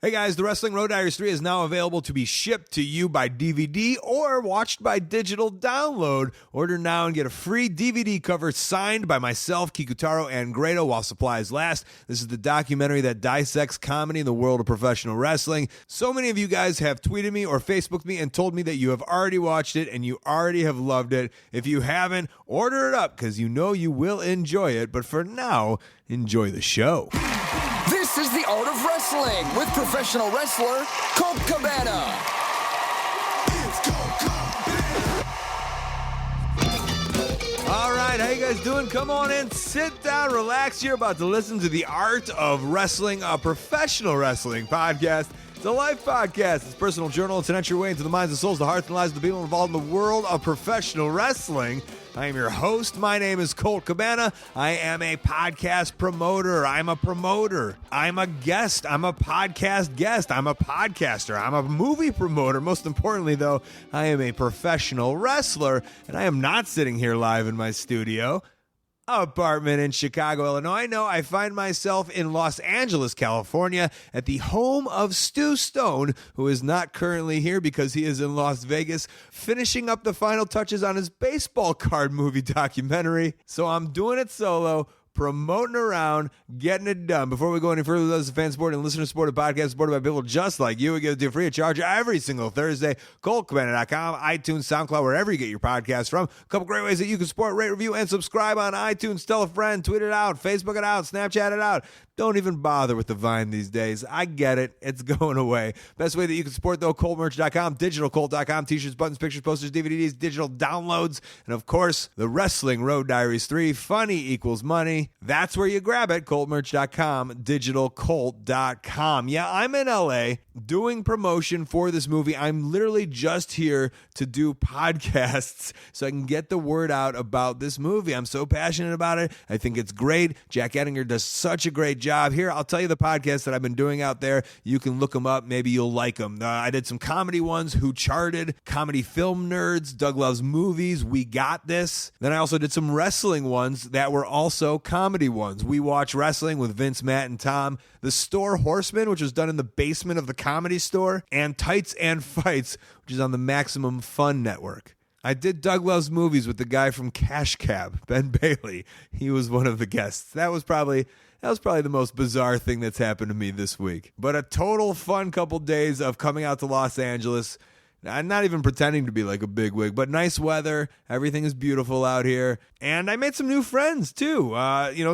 Hey guys, the Wrestling Road Diaries 3 is now available to be shipped to you by DVD or watched by digital download. Order now and get a free DVD cover signed by myself, Kikutaro, and Grado while supplies last. This is the documentary that dissects comedy in the world of professional wrestling. So many of you guys have tweeted me or Facebooked me and told me that you have already watched it and you already have loved it. If you haven't, order it up because you know you will enjoy it. But for now, enjoy the show. This is The Art of Wrestling with professional wrestler Colt Cabana. All right, how you guys doing? Come on in, sit down, relax. You're about to listen to The Art of Wrestling, a professional wrestling podcast. It's a life podcast. It's a personal journal. It's an entry way into the minds and souls, the hearts and lives of the people involved in the world of professional wrestling. I am your host. My name is Colt Cabana. I am a podcast promoter. I'm a promoter. I'm a guest. I'm a podcast guest. I'm a podcaster. I'm a movie promoter. Most importantly, though, I am a professional wrestler, and I am not sitting here live in my studio apartment in Chicago, Illinois. No, I find myself in Los Angeles, California, at the home of Stu Stone, who is not currently here because he is in Las Vegas finishing up the final touches on his baseball card movie documentary. So I'm doing it solo, promoting around, getting it done. Before we go any further, this is a fan support and listener supported podcast supported by people just like you. We give it to you free of charge every single Thursday. ColtCabana.com, iTunes, SoundCloud, wherever you get your podcasts from. A couple great ways that you can support, rate, review, and subscribe on iTunes. Tell a friend, tweet it out, Facebook it out, Snapchat it out. Don't even bother with the Vine these days. I get it. It's going away. Best way that you can support, though, ColtMerch.com, DigitalColt.com, t-shirts, buttons, pictures, posters, DVDs, digital downloads, and, of course, the Wrestling Road Diaries 3, Funny Equals Money. That's where you grab it, ColtMerch.com, DigitalColt.com. Yeah, I'm in LA doing promotion for this movie. I'm literally just here to do podcasts so I can get the word out about this movie. I'm so passionate about it. I think it's great. Jack Ettinger does such a great job. Here, I'll tell you the podcasts that I've been doing out there. You can look them up. Maybe you'll like them. I did some comedy ones, Who Charted, Comedy Film Nerds, Doug Loves Movies, We Got This. Then I also did some wrestling ones that were also comedy ones. We Watch Wrestling with Vince, Matt, and Tom. The Store Horseman, which was done in the basement of the Comedy Store. And Tights and Fights, which is on the Maximum Fun Network. I did Doug Loves Movies with the guy from Cash Cab, Ben Bailey. He was one of the guests. That was probably the most bizarre thing that's happened to me this week. But a total fun couple days of coming out to Los Angeles. I'm not even pretending to be like a bigwig, but nice weather. Everything is beautiful out here. And I made some new friends, too.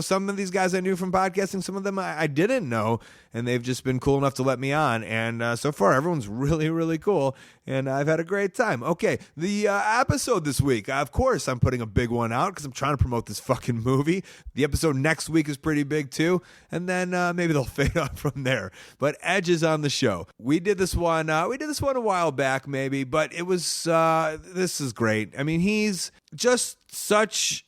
Some of these guys I knew from podcasting. Some of them I didn't know. And they've just been cool enough to let me on. And so far, everyone's really, really cool. And I've had a great time. Okay, the episode this week. Of course, I'm putting a big one out because I'm trying to promote this fucking movie. The episode next week is pretty big, too. And then maybe they'll fade off from there. But Edge is on the show. We did this one a while back, maybe. But it was, this is great. I mean, he's just such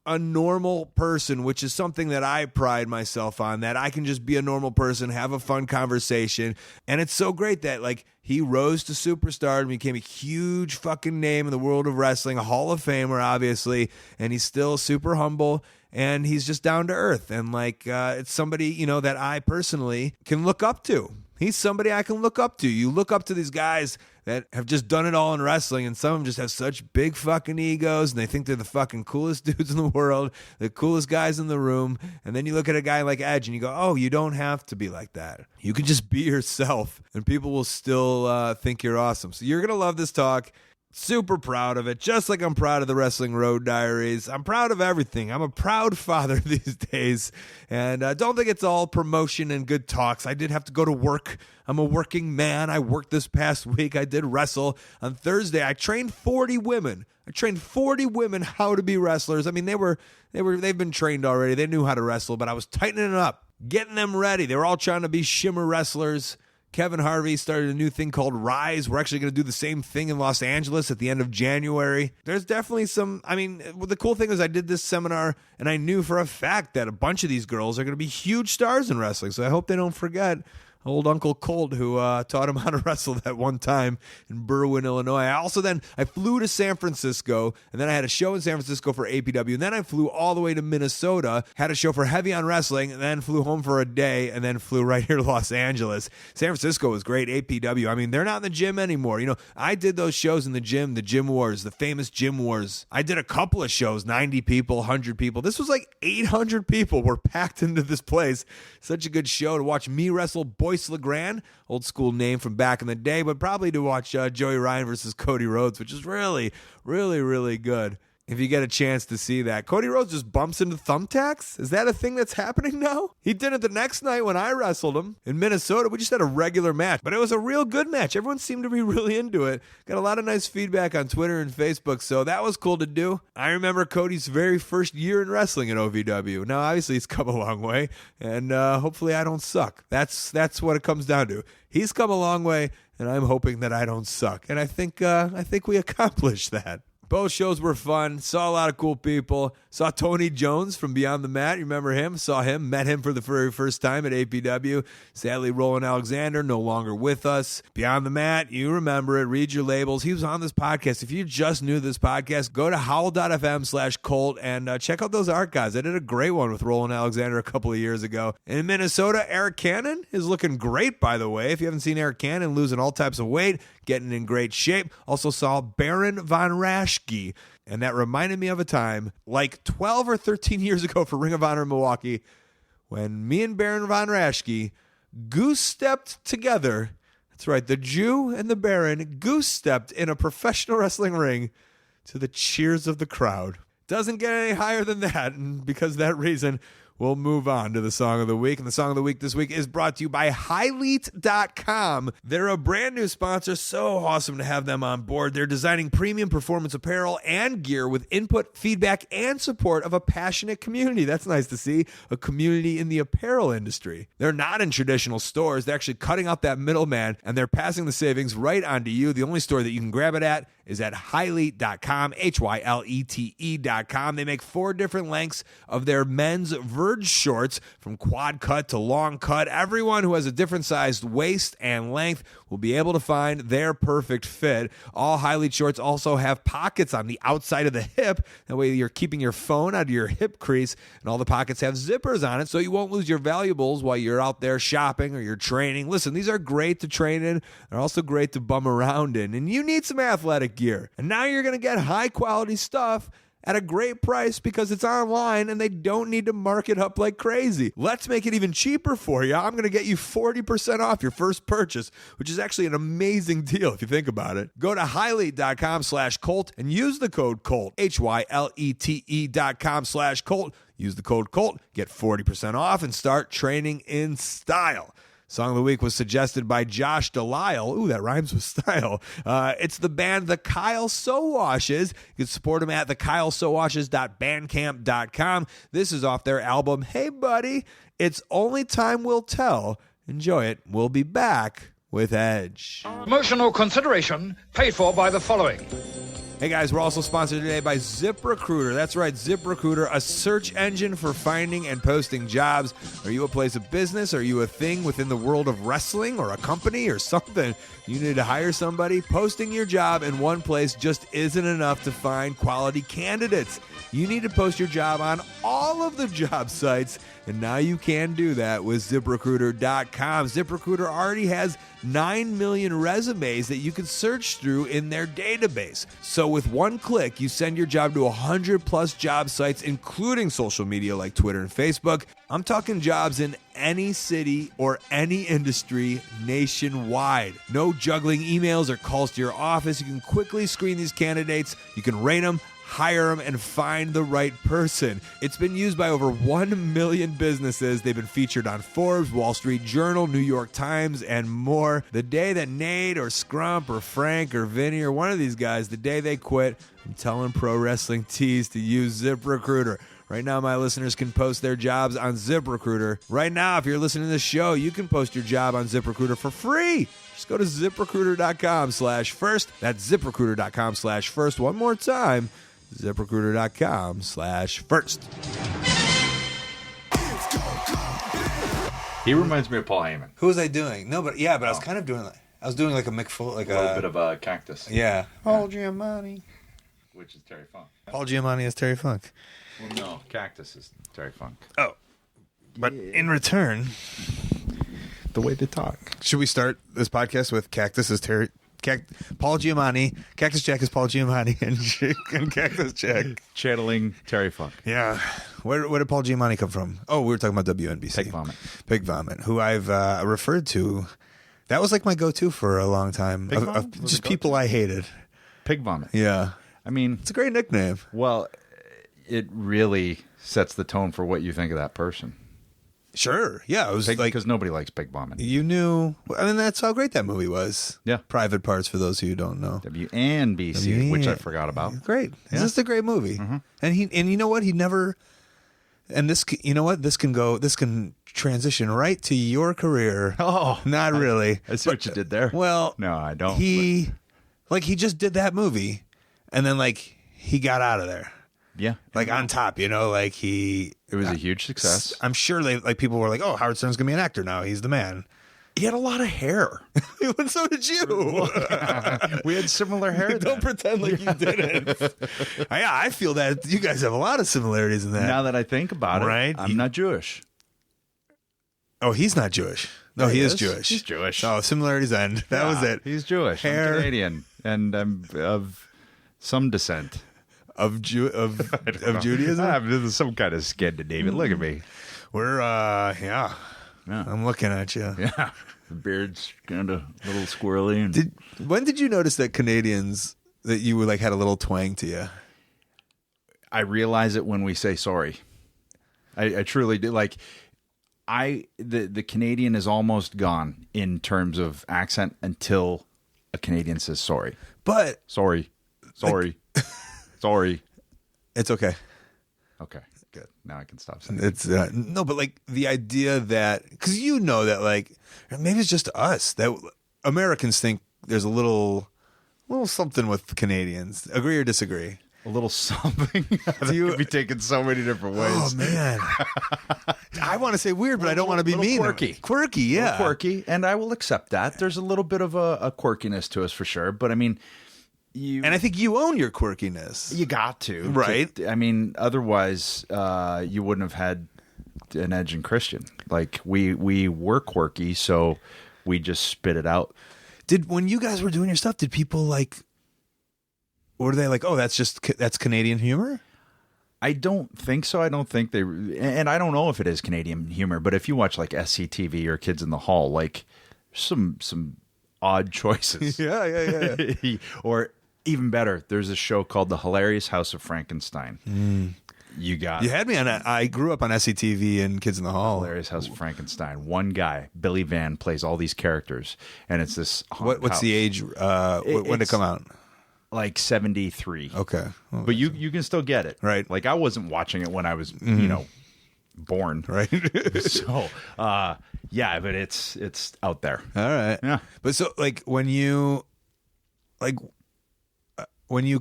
a normal person, which is something that I pride myself on, that I can just be a normal person, have a fun conversation. And it's so great that, like, he rose to superstardom, became a huge fucking name in the world of wrestling, a Hall of Famer, obviously, and he's still super humble, and he's just down to earth. And, like, it's somebody, that I personally can look up to. He's somebody I can look up to. You look up to these guys that have just done it all in wrestling, and some of them just have such big fucking egos, and they think they're the fucking coolest dudes in the world, the coolest guys in the room. And then you look at a guy like Edge, and you go, oh, you don't have to be like that. You can just be yourself, and people will still think you're awesome. So you're going to love this talk. Super proud of it, just like I'm proud of the Wrestling Road Diaries. I'm proud of everything. I'm a proud father these days, and don't think it's all promotion and good talks. I did have to go to work. I'm a working man. I worked this past week. I did wrestle. On Thursday, I trained 40 women. I trained 40 women how to be wrestlers. I mean, they've been trained already. They knew how to wrestle, but I was tightening it up, getting them ready. They were all trying to be Shimmer wrestlers. Kevin Harvey started a new thing called Rise. We're actually going to do the same thing in Los Angeles at the end of January. There's definitely the cool thing is I did this seminar and I knew for a fact that a bunch of these girls are going to be huge stars in wrestling. So I hope they don't forget Old Uncle Colt, who taught him how to wrestle that one time in Berwyn, Illinois. I flew to San Francisco, and then I had a show in San Francisco for APW, and then I flew all the way to Minnesota, had a show for Heavy on Wrestling, and then flew home for a day, and then flew right here to Los Angeles. San Francisco was great, APW. I mean, they're not in the gym anymore. You know, I did those shows in the gym wars, the famous gym wars. I did a couple of shows, 90 people, 100 people. This was like 800 people were packed into this place. Such a good show to watch me wrestle Boyce LeGrand, old school name from back in the day, but probably to watch Joey Ryan versus Cody Rhodes, which is really, really, really good. If you get a chance to see that. Cody Rhodes just bumps into thumbtacks? Is that a thing that's happening now? He did it the next night when I wrestled him in Minnesota. We just had a regular match, but it was a real good match. Everyone seemed to be really into it. Got a lot of nice feedback on Twitter and Facebook, so that was cool to do. I remember Cody's very first year in wrestling at OVW. Now, obviously, he's come a long way, and hopefully I don't suck. That's what it comes down to. He's come a long way, and I'm hoping that I don't suck. And I think we accomplished that. Both shows were fun. Saw a lot of cool people. Saw Tony Jones from Beyond the Mat. You remember him? Saw him. Met him for the very first time at APW. Sadly, Roland Alexander no longer with us. Beyond the Mat, you remember it. Read your labels. He was on this podcast. If you just knew this podcast, go to howl.fm/Colt and check out those archives. I did a great one with Roland Alexander a couple of years ago. In Minnesota, Eric Cannon is looking great, by the way. If you haven't seen Eric Cannon losing all types of weight, getting in great shape. Also saw Baron Von Raschke, and that reminded me of a time like 12 or 13 years ago for Ring of Honor in Milwaukee when me and Baron Von Raschke goose-stepped together. That's right, the Jew and the Baron goose-stepped in a professional wrestling ring to the cheers of the crowd. Doesn't get any higher than that, and because of that reason, we'll move on to the Song of the Week. And the Song of the Week this week is brought to you by Highleet.com. They're a brand new sponsor. So awesome to have them on board. They're designing premium performance apparel and gear with input, feedback, and support of a passionate community. That's nice to see. A community in the apparel industry. They're not in traditional stores. They're actually cutting out that middleman, and they're passing the savings right on to you. The only store that you can grab it at is at Highleet.com, HYLETE.com. They make 4 different lengths of their men's Verge shorts, from quad cut to long cut. Everyone who has a different sized waist and length will be able to find their perfect fit. All Highleet shorts also have pockets on the outside of the hip. That way you're keeping your phone out of your hip crease, and all the pockets have zippers on it so you won't lose your valuables while you're out there shopping or you're training. Listen, these are great to train in. They're also great to bum around in, and you need some athletic gear. And now you're going to get high quality stuff at a great price because it's online and they don't need to mark it up like crazy. Let's make it even cheaper for you. I'm going to get you 40% off your first purchase, which is actually an amazing deal if you think about it. Go to Highleet.com/Colt and use the code COLT, HYLETE.com/Colt. Use the code COLT, get 40% off, and start training in style. Song of the Week was suggested by Josh Delisle. Ooh, that rhymes with style. It's the band The Kyle Sowashes. You can support them at thekylesowashes.bandcamp.com. This is off their album, Hey Buddy, It's Only Time Will Tell. Enjoy it. We'll be back with Edge. Promotional consideration paid for by the following. Hey guys, we're also sponsored today by ZipRecruiter. That's right, ZipRecruiter, a search engine for finding and posting jobs. Are you a place of business? Are you a thing within the world of wrestling or a company or something? You need to hire somebody? Posting your job in one place just isn't enough to find quality candidates. You need to post your job on all of the job sites, and now you can do that with ZipRecruiter.com. ZipRecruiter already has 9 million resumes that you can search through in their database. So with one click, you send your job to 100 plus job sites, including social media like Twitter and Facebook. I'm talking jobs in any city or any industry nationwide. No juggling emails or calls to your office. You can quickly screen these candidates. You can rate them, hire them, and find the right person. It's been used by over 1 million businesses. They've been featured on Forbes, Wall Street Journal, New York Times, and more. The day that Nate or Scrump or Frank or Vinny or one of these guys, the day they quit, I'm telling Pro Wrestling Tees to use ZipRecruiter. Right now, my listeners can post their jobs on ZipRecruiter. Right now, if you're listening to this show, you can post your job on ZipRecruiter for free. Just go to ZipRecruiter.com/first. That's ZipRecruiter.com/first. One more time, ZipRecruiter.com/first. He reminds me of Paul Heyman. Who was I doing? No, but I was kind of doing like I was doing like a McFull, like A little bit of a Cactus. Yeah. Paul Giamatti. Which is Terry Funk. Paul Giamatti is Terry Funk. Well, no, Cactus is Terry Funk. Oh. But in return, The way they talk. should we start this podcast with Cactus is Terry Paul Giamatti, Cactus Jack is Paul Giamatti, and Cactus Jack Channeling Terry Funk. Yeah. Where did Paul Giamatti come from? Oh, we were talking about WNBC. Pig Vomit. Pig Vomit, who I've referred to. That was like my go-to for a long time. Pig Of Vomit was just a people go-to? I hated. Pig Vomit. Yeah. I mean, It's a great nickname. well, it really sets the tone for what you think of that person. Sure. Yeah. It was like, Because nobody likes Pig Vomit. you knew. I mean, that's how great that movie was. Yeah. Private Parts, for those of you who don't know. WNBC, which I forgot about. Great. It's just a great movie. And you know what? He never. And this, you know what? This can transition right to your career. Oh. Not really. I see what you did there. Well, No, I don't. He just did that movie, and then he got out of there, Yeah. on top. You know, It was a huge success. I'm sure people were like, "Oh, Howard Stern's gonna be an actor now. He's the man." He had a lot of hair. And so did you. We had similar hair. Don't pretend like you didn't. Yeah, I feel that you guys have a lot of similarities in that. Now that I think about it, Right? I'm not Jewish. Oh, he's not Jewish. No, he is Jewish. He's Jewish. Oh, similarities end. That was it. He's Jewish. Hair. I'm Canadian, and I'm of some descent. Of Judaism. There's some kind of Scandinavian. Look at me. We're yeah. I'm looking at you. Yeah, the beard's kind of a little squirrely. And When did you notice that Canadians that you were had a little twang to you? I realize it when we say sorry. I truly do. The Canadian is almost gone in terms of accent until a Canadian says sorry. But Sorry. Sorry. Sorry. it's okay. Okay, good. Now I can stop saying It's no, but the idea that because you know that maybe it's just us that Americans think there's a little something with Canadians. Agree or disagree? a little something that could be taken so many different ways. Oh man, I want to say weird, but I don't want to be mean. Quirky. Quirky, yeah, Quirky, and I will accept that. There's a little bit of a quirkiness to us for sure, but I mean, and I think you own your quirkiness. You got to, right? I mean, otherwise, you wouldn't have had an Edge and Christian. We were quirky, so we just spit it out. When you guys were doing your stuff, did people were they oh, that's Canadian humor? I don't think so. I don't think and I don't know if it is Canadian humor, but if you watch SCTV or Kids in the Hall, some odd choices. Yeah. Or even better, there's a show called The Hilarious House of Frankenstein. You got You had me on that. I grew up on SCTV and Kids in the Hall. Hilarious House of Frankenstein. One guy, Billy Van, plays all these characters, and it's this haunted What's house. the age? When did it come out? 73. Okay. Well, But you can still get it. Right. I wasn't watching it when I was, born. right. So, yeah, but it's out there. All right. Yeah. But so when you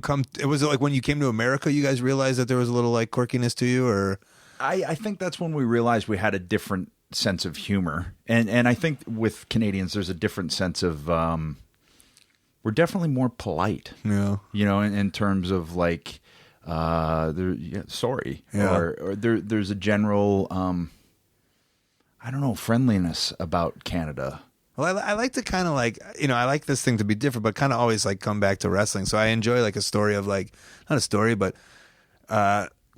come, was it when you came to America, you guys realized that there was a little quirkiness to you, or? I think that's when we realized we had a different sense of humor. And I think with Canadians, there's a different sense of, we're definitely more polite. Yeah. In terms of sorry. Yeah. Or there's a general, I don't know, friendliness about Canada. Well, I like to kind of I like this thing to be different, but kind of always come back to wrestling. So I enjoy a story of not a story, but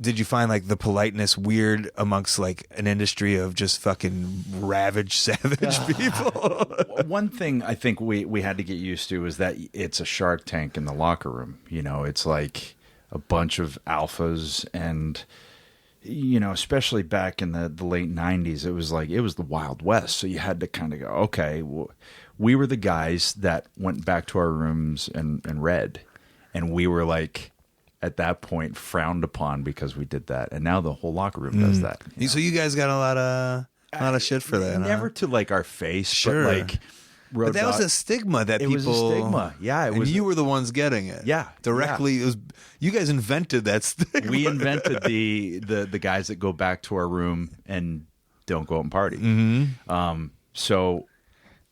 did you find the politeness weird amongst an industry of just fucking ravaged, savage people? One thing I think we had to get used to is that it's a Shark Tank in the locker room. It's a bunch of alphas and, especially back in the late 90s, it was the Wild West. So you had to kind of go, okay, we were the guys that went back to our rooms and read. And we were at that point frowned upon because we did that. And now the whole locker room does that. So you guys got a lot of shit for that. Never huh? to our face, Sure. but But that was a stigma that it people. was a stigma. Yeah, it and was. you were the ones getting it. Yeah, directly. yeah. It was you guys invented that stigma. We invented the guys that go back to our room and don't go out and party. So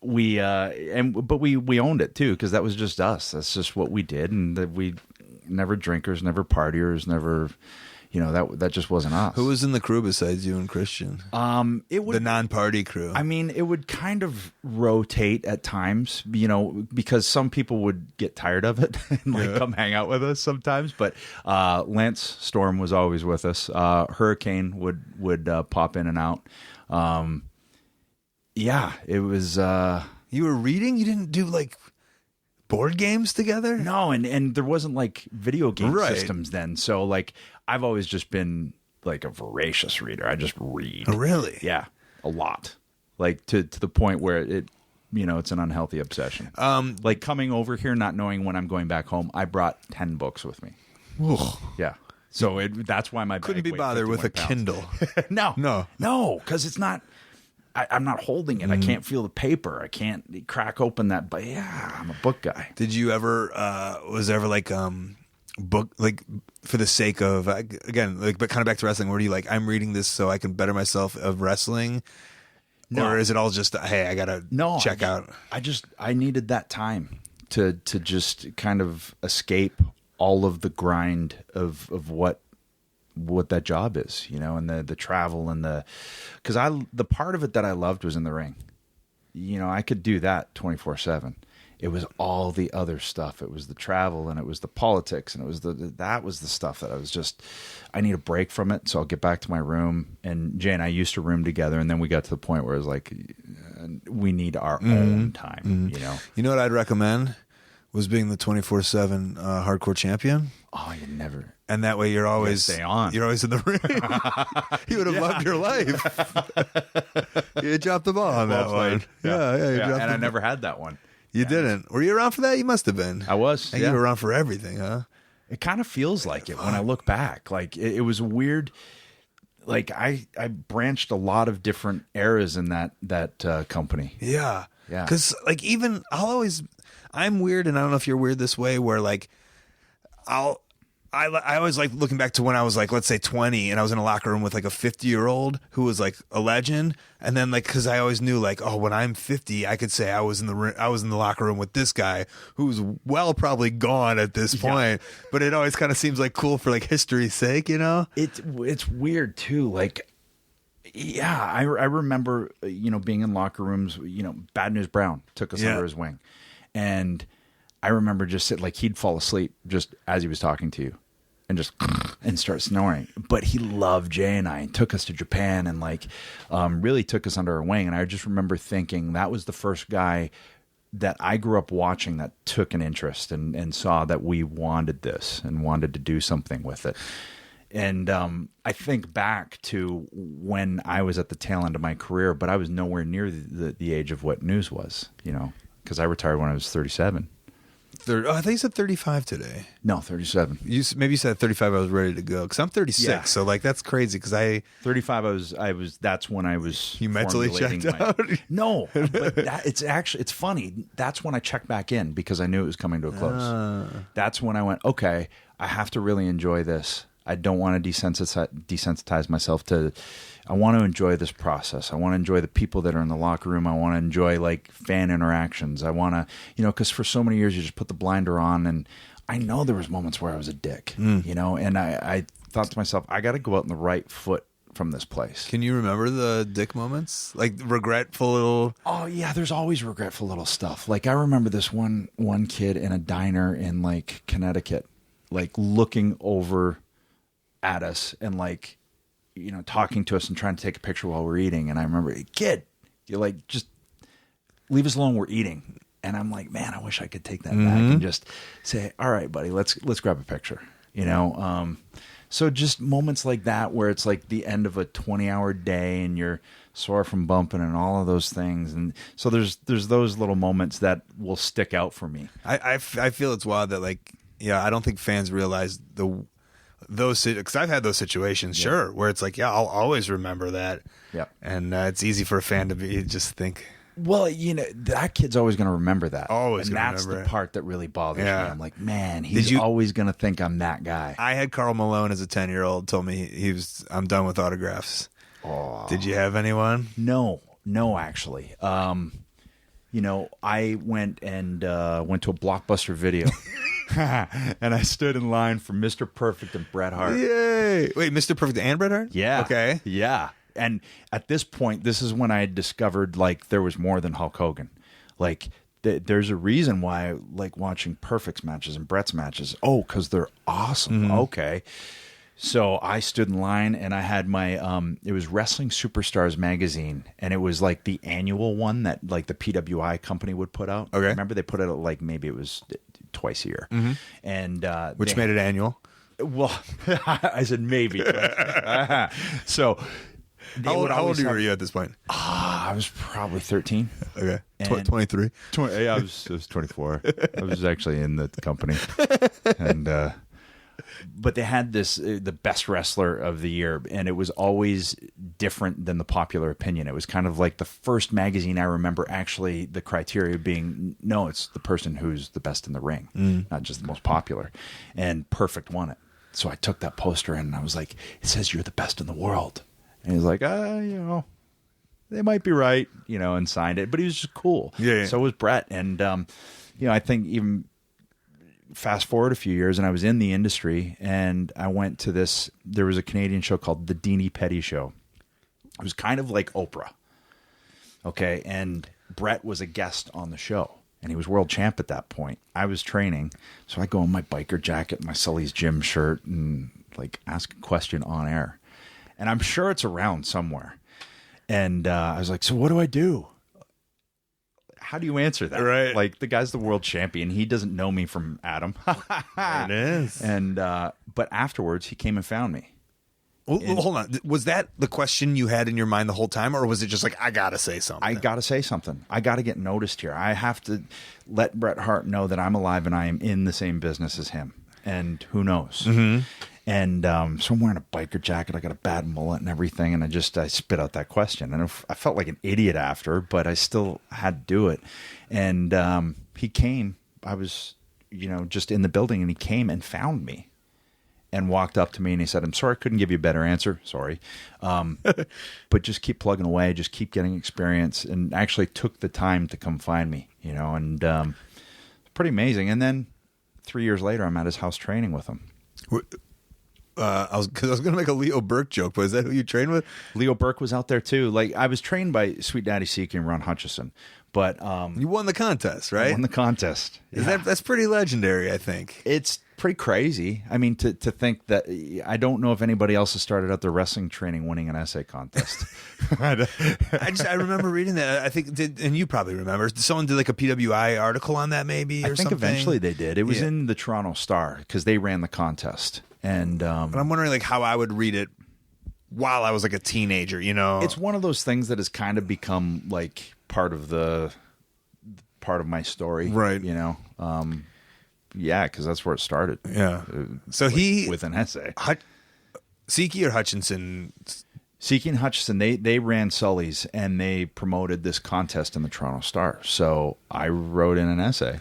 we but we owned it too, because that was just us. That's just what we did, and that we never drinkers, never partiers, never. That just wasn't us. Who was in the crew besides you and Christian? The non-party crew. I mean, it would kind of rotate at times, because some people would get tired of it and come hang out with us sometimes. But Lance Storm was always with us. Hurricane would pop in and out. It was. You were reading? You didn't do like board games together? No, and there wasn't like video game systems then. So like I've always just been like a voracious reader. I just read. Oh, really? Yeah, a lot. Like to the point where it's an unhealthy obsession. Like coming over here, not knowing when I'm going back home, I brought 10 books with me. Ooh. Yeah. So that's why my couldn't bag be weighed bothered with a 51 pounds. Kindle. No, because it's not. I'm not holding it. I can't feel the paper. I can't crack open that. But yeah, I'm a book guy. Did you ever? Was there ever like book like for the sake of again like but kind of back to wrestling? Where do you like I'm reading this so I can better myself of wrestling? No. Or is it all just hey I gotta check out? I needed that time to just kind of escape all of the grind of what that job is, and the travel and because the part of it that I loved was in the ring. I could do that 24/7. It was all the other stuff. It was the travel and it was the politics and it was that was the stuff that I need a break from it. So I'll get back to my room, and Jay and I used to room together, and then we got to the point where it was like we need our own time. You know what I'd recommend was being the 24/7 hardcore champion. Oh, you never. And that way you're always stay on. You're always in the ring. You would have loved your life. You dropped the ball on that one. Yeah. And I never had that one. You didn't. Were you around for that? You must have been. I was. And you were around for everything, huh? It kind of feels like it when I look back. Like it was weird. Like I branched a lot of different eras in that company. Yeah. Yeah. Because like even I'm weird, and I don't know if you're weird this way, where like I always like looking back to when I was like, let's say 20, and I was in a locker room with like a 50-year-old who was like a legend, and then like because I always knew like, oh, when I'm 50, I could say I was in the locker room with this guy who's probably gone at this point, but it always kind of seems like cool for like history's sake, It's weird too, like. Yeah, I remember being in locker rooms. Bad News Brown took us under his wing, and I remember just like he'd fall asleep just as he was talking to you, and start snoring. But he loved Jay and I, and took us to Japan, and like really took us under our wing. And I just remember thinking that was the first guy that I grew up watching that took an interest and saw that we wanted this and wanted to do something with it. And I think back to when I was at the tail end of my career, but I was nowhere near the age of what news was, because I retired when I was 37. I think you said 35 today. No, 37. Maybe you said 35. I was ready to go because I'm 36. So like that's crazy because 35. I was. That's when I was. You mentally checked out. No, but it's funny. That's when I checked back in because I knew it was coming to a close. That's when I went, okay, I have to really enjoy this. I don't want to desensitize myself to. I want to enjoy this process. I want to enjoy the people that are in the locker room. I want to enjoy like fan interactions. I want to, because for so many years you just put the blinder on, and I know there was moments where I was a dick, and I thought to myself, I got to go out on the right foot from this place. Can you remember the dick moments? Like regretful little. Oh yeah, there's always regretful little stuff. Like I remember this one kid in a diner in like Connecticut, like looking over at us and like, talking to us and trying to take a picture while we're eating. And I remember, kid, you're like, just leave us alone. We're eating. And I'm like, man, I wish I could take that back and just say, all right, buddy, let's grab a picture, So just moments like that where it's like the end of a 20-hour day and you're sore from bumping and all of those things. And so there's those little moments that will stick out for me. I feel it's wild that like, I don't think fans realize those, because I've had those situations, sure, where it's like, I'll always remember that. Yeah. And it's easy for a fan to just think. Well, that kid's always going to remember that. Always and going to that's remember the part that really bothers me. I'm like, man, he's you, always going to think I'm that guy. I had Karl Malone as a 10-year-old told me I'm done with autographs. Did you have anyone? No, actually. I went to a Blockbuster Video. And I stood in line for Mr. Perfect and Bret Hart. Yay! Wait, Mr. Perfect and Bret Hart? Yeah. Okay. Yeah. And at this point, this is when I had discovered like there was more than Hulk Hogan. Like there's a reason why I like watching Perfect's matches and Bret's matches. Oh, because they're awesome. Okay. So I stood in line and I had my it was Wrestling Superstars magazine, and it was like the annual one that like the PWI company would put out. Okay. Remember they put it like maybe it was twice a year. And Which made it annual? well, I said maybe. So How old were you at this point? I was probably 13. Okay. And- 23. Yeah, I was 24. I was actually in the company. And but they had this the best wrestler of the year, and it was always different than the popular opinion. It was kind of like the first magazine I remember actually the criteria being no, it's the person who's the best in the ring, not just the most popular. And Perfect won it. So I took that poster in and I was like, it says you're the best in the world. And he's like, they might be right, and signed it. But he was just cool. Yeah. So was Bret. And, I think even fast forward a few years and I was in the industry and I went to there was a Canadian show called The Deanie Petty Show. It was kind of like Oprah. Okay. And Bret was a guest on the show and he was world champ at that point. I was training. So I go in my biker jacket, my Sully's gym shirt, and like ask a question on air. And I'm sure it's around somewhere. And I was like, so what do I do? How do you answer that? Right. Like, the guy's the world champion. He doesn't know me from Adam. It is. And but afterwards, he came and found me. Well, hold on. Was that the question you had in your mind the whole time, or was it just like, I got to say something? I got to say something. I got to get noticed here. I have to let Bret Hart know that I'm alive and I am in the same business as him. And who knows? Mm-hmm. And so I'm wearing a biker jacket. I got a bad mullet and everything. And I spit out that question. And I felt like an idiot after, but I still had to do it. And he came. I was, just in the building, and he came and found me and walked up to me and he said, I'm sorry, I couldn't give you a better answer. Sorry. But just keep plugging away. Just keep getting experience. And actually took the time to come find me, and pretty amazing. And then 3 years later, I'm at his house training with him. I was going to make a Leo Burke joke, but is that who you trained with? Leo Burke was out there too. Like, I was trained by Sweet Daddy Siki and Ron Hutchison, but You won the contest, right? I won the contest. That's pretty legendary, I think. It's pretty crazy. I mean, to think that I don't know if anybody else has started out their wrestling training winning an essay contest. I remember reading that. I think, and you probably remember, someone did like a PWI article on that, maybe, or I think something. eventually they did. It was in the Toronto Star because they ran the contest. And but I'm wondering like how I would read it while I was like a teenager, It's one of those things that has kind of become like part of my story, right? Yeah, because that's where it started. Yeah. So with an essay. Siki or Hutchinson? Siki and Hutchison, they ran Sully's and they promoted this contest in the Toronto Star. So I wrote in an essay.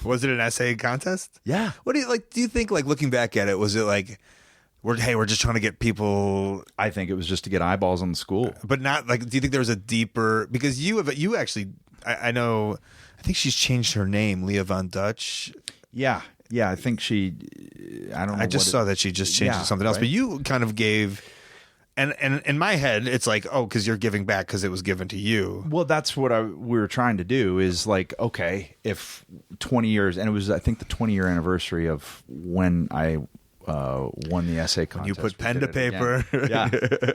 Was it an essay contest? Yeah. What do you like? Do you think, like, looking back at it, was it like, we're just trying to get people? I think it was just to get eyeballs on the school, but not like. Do you think there was a deeper? Because you actually, I know, I think she's changed her name, Leah Von Dutch. Yeah. I think she. I don't know. I just saw that she just changed it to something else. right? But you kind of gave. And in my head, it's like, oh, because you're giving back because it was given to you. Well, that's what we were trying to do is like, okay, if 20 years, and it was, I think, the 20-year anniversary of when I won the essay contest. You put pen to paper. Yeah.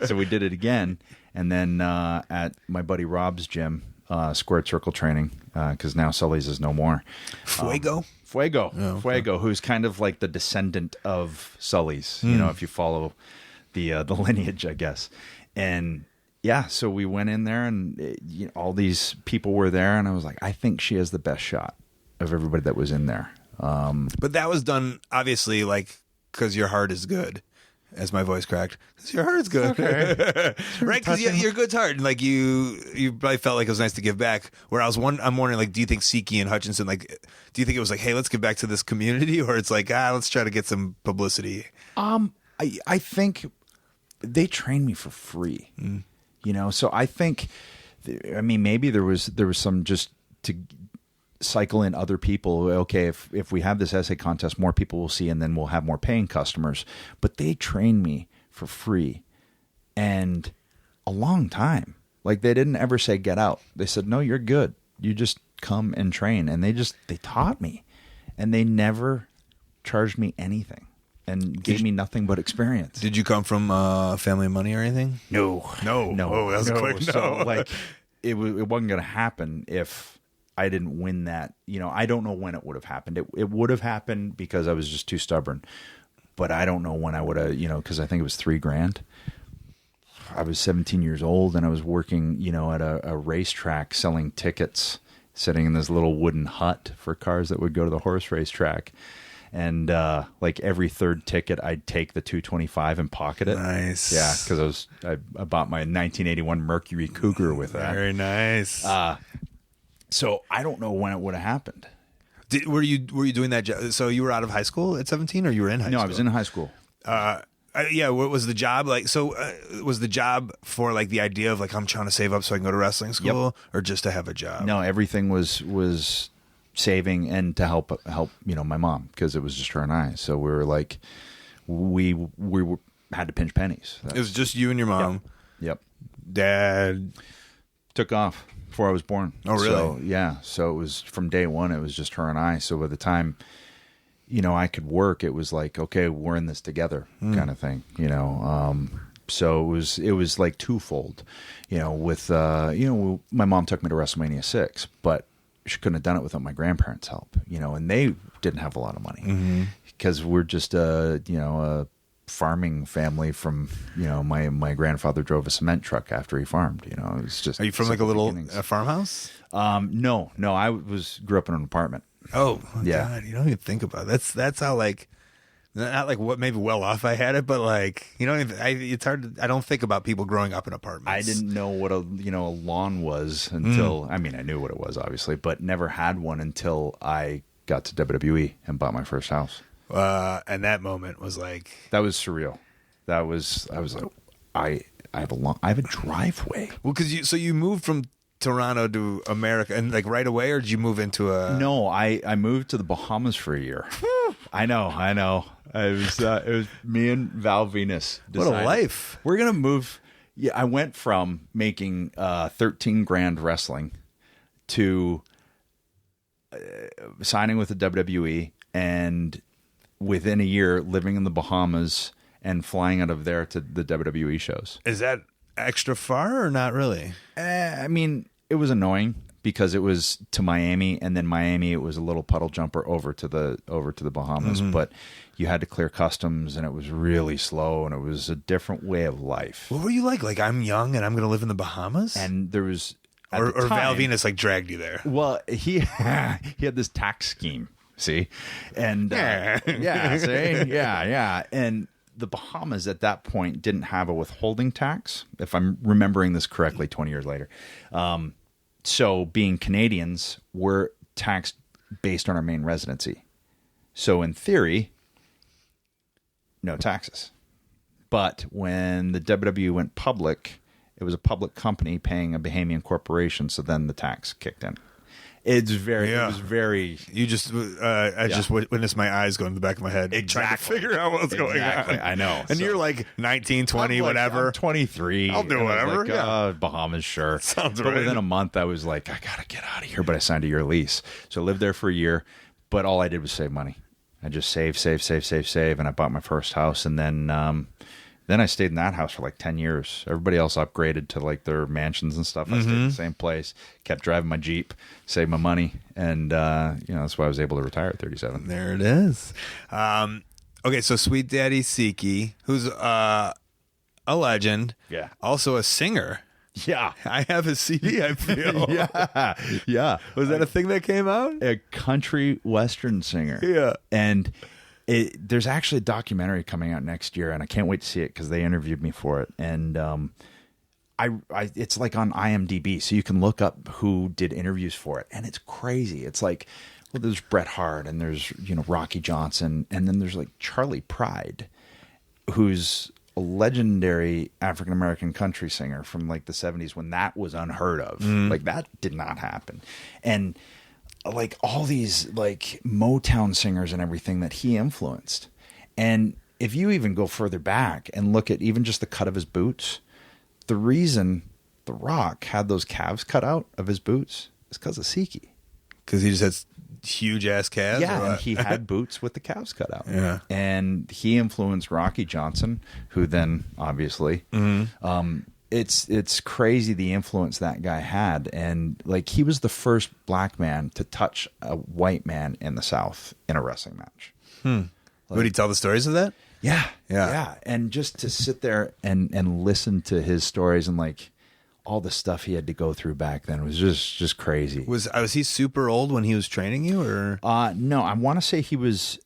So we did it again. And then at my buddy Rob's gym, Squared Circle Training, because now Sully's is no more. Fuego? Fuego. Oh, okay. Fuego, who's kind of like the descendant of Sully's, if you follow the lineage, I guess. And yeah, so we went in there and all these people were there and I was like, I think she has the best shot of everybody that was in there. But that was done obviously like because your heart is good, as my voice cracked. Because your heart's good, okay. Right? Because your good's heart, like you probably felt like it was nice to give back. Where I'm wondering, like, do you think Siki and Hutchinson, like, do you think it was like, hey, let's give back to this community, or it's like, let's try to get some publicity? I think they trained me for free. So I think, maybe there was some just to cycle in other people. Okay, if we have this essay contest, more people will see, and then we'll have more paying customers. But they trained me for free, and a long time. Like, they didn't ever say get out. They said, no, you're good. You just come and train. And they taught me, and they never charged me anything and gave me nothing but experience. Did you come from family of money or anything? No. Oh, that was a quick no. So, like, it wasn't going to happen if I didn't win that. I don't know when it would have happened. It would have happened because I was just too stubborn. But I don't know when I would have, because I think it was $3,000. I was 17 years old, and I was working, at a racetrack selling tickets, sitting in this little wooden hut for cars that would go to the horse racetrack. And like every third ticket, I'd take the $2.25 and pocket it. Nice. Yeah, because I bought my 1981 Mercury Cougar with that. Very nice. So I don't know when it would have happened. Were you doing that job? So you were out of high school at 17, or you were in high school? No, I was in high school. Yeah, what was the job like? So was the job for like the idea of like, I'm trying to save up so I can go to wrestling school, or just to have a job? No, everything was saving and to help my mom, because it was just her and I. So we were like, we had to pinch pennies. It was just you and your mom. Yep. Dad took off before I was born. Oh, really? So, yeah. So it was from day one. It was just her and I. So by the time I could work, it was like, okay, we're in this together, kind of thing. So it was like twofold. With my mom took me to WrestleMania 6, but she couldn't have done it without my grandparents' help. And they didn't have a lot of money because we're just a farming family from my grandfather drove a cement truck after he farmed. It was just. Are you from like a little farmhouse? No, I grew up in an apartment. Oh yeah. God, you don't even think about it. That's how, like, not like what maybe well off I had it, but like, it's hard. I don't think about people growing up in apartments. I didn't know what a lawn was until I knew what it was obviously, but never had one until I got to WWE and bought my first house. And that moment was like, that was surreal. I was like, I have a driveway. Well, because you moved from Toronto to America, and like right away, or did you move into a? No, I moved to the Bahamas for a year. I know. It was me and Val Venus decided, what a life. We're gonna move. Yeah, I went from making $13,000 wrestling to signing with the WWE, and within a year living in the Bahamas and flying out of there to the WWE shows. Is that extra far or not really? It was annoying because it was to Miami, and then Miami it was a little puddle jumper over to the Bahamas, but you had to clear customs, and it was really slow, and it was a different way of life. What were you like? Like, I'm young and I'm going to live in the Bahamas? And there was or Val Venus like dragged you there? Well, he had this tax scheme, see? And and the Bahamas at that point didn't have a withholding tax, if I'm remembering this correctly 20 years later. So being Canadians, we're taxed based on our main residency. So in theory, no taxes. But when the WWE went public, it was a public company paying a Bahamian corporation, so then the tax kicked in. It was very. You just, I just witnessed my eyes going to the back of my head, trying to figure out what's going on. I know. And you're like 19, 20, whatever. I'm 23. I'll do whatever. Like, Bahamas, sure. Sounds but right. within a month, I was like, I gotta get out of here. But I signed a year lease, so I lived there for a year. But all I did was save money. I just save, and I bought my first house, and then I stayed in that house for like 10 years. Everybody else upgraded to like their mansions and stuff. I stayed in the same place, kept driving my Jeep, saved my money. And, that's why I was able to retire at 37. There it is. Okay. So Sweet Daddy Siki, who's a legend. Yeah. Also a singer. Yeah. I have a CD, I feel. Yeah. Was that a thing that came out? A country western singer. Yeah. And there's actually a documentary coming out next year, and I can't wait to see it because they interviewed me for it. And it's like on IMDb, so you can look up who did interviews for it, and it's crazy. It's like, well, there's Bret Hart, and there's Rocky Johnson, and then there's like Charlie Pride, who's a legendary African-American country singer from like the 70s when that was unheard of. Like that did not happen. And like all these like Motown singers and everything that he influenced. And if you even go further back and look at even just the cut of his boots, the reason The Rock had those calves cut out of his boots is because of Siki. Because he just has huge ass calves? Yeah, and he had boots with the calves cut out. Yeah. And he influenced Rocky Johnson, who then obviously it's crazy the influence that guy had. And like he was the first black man to touch a white man in the South in a wrestling match. Would he tell the stories of that? Yeah. And just to sit there and listen to his stories and like all the stuff he had to go through back then was just crazy. Was he super old when he was training you, or? No, I want to say he was.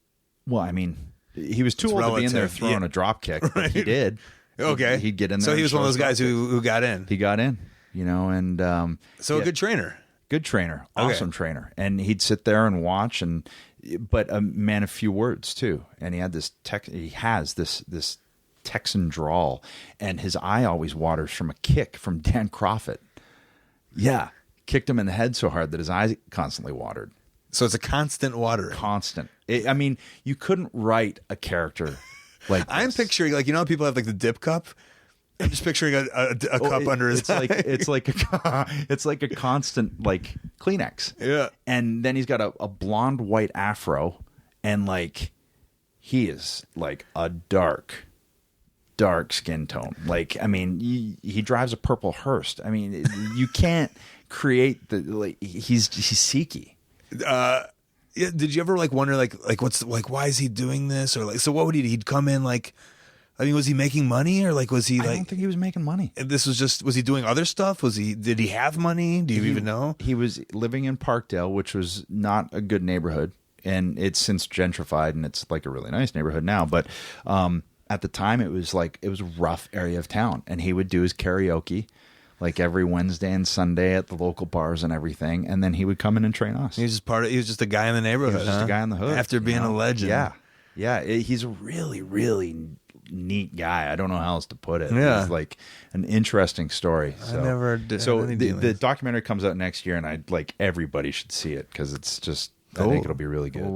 Well, I mean, he was too old to be in there throwing a drop kick, but he did. Okay, he'd get in there. So he was one of those guys who got in. He got in, and a good trainer. Good trainer, awesome trainer, and he'd sit there and watch, but a man of few words too. And he had this this Texan drawl, and his eye always waters from a kick from Dan Crawford. Yeah, kicked him in the head so hard that his eyes constantly watered. So it's a constant watering. Constant. I mean, you couldn't write a character like this. I'm picturing like how people have like the dip cup. I'm just picturing a cup under his eye. It's like a constant like Kleenex. Yeah. And then he's got a blonde white afro, and like he is like a dark skin tone. Like, I mean, he drives a purple hearse. I mean, you can't create the like. He's Siki. Yeah, did you ever like wonder like what's like why is he doing this, or like so what would he'd come in like? I mean, was he making money, or like was he like? I don't think he was making money. This was he doing other stuff? Did he have money? Do you even know? He was living in Parkdale, which was not a good neighborhood, and it's since gentrified, and it's like a really nice neighborhood now. But at the time, it was a rough area of town, and he would do his karaoke like every Wednesday and Sunday at the local bars and everything, and then he would come in and train us. He was just a guy in the neighborhood. He was just a guy in the hood after being a legend. Yeah. He's a really, really neat guy. I don't know how else to put it. Yeah. It's like an interesting story. So, I never did. So the documentary comes out next year, and I'd like everybody should see it because it's just. I think it'll be really good. Well,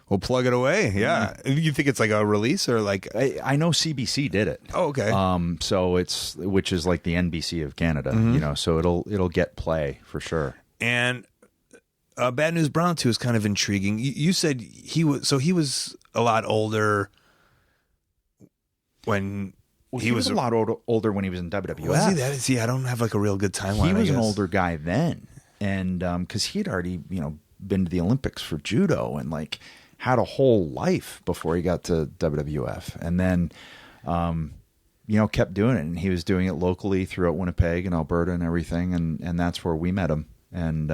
we'll plug it away. Yeah. You think it's like a release or like? I know CBC did it. Oh, okay. So which is like the NBC of Canada. So it'll get play for sure. And Bad News Brown too is kind of intriguing. You said he was a lot older when he was a lot older when he was in WWF. Was he that? See, I don't have like a real good timeline. He was an older guy then, and because he'd already been to the Olympics for judo and like had a whole life before he got to WWF, and then kept doing it, and he was doing it locally throughout Winnipeg and Alberta and everything, and that's where we met him, and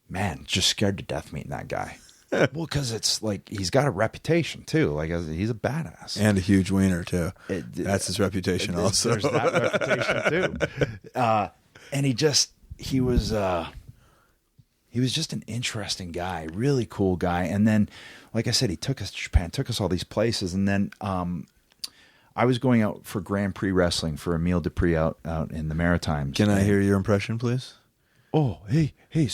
man, just scared to death meeting that guy. Well, because it's like he's got a reputation too. Like he's a badass and a huge wiener too. That's his reputation. Also, there's that reputation too. And he was just an interesting guy, really cool guy. And then, like I said, he took us to Japan, took us all these places, and then I was going out for Grand Prix wrestling for Emile Dupree out in the Maritimes. Can I hear your impression, please? Oh, hey, hey,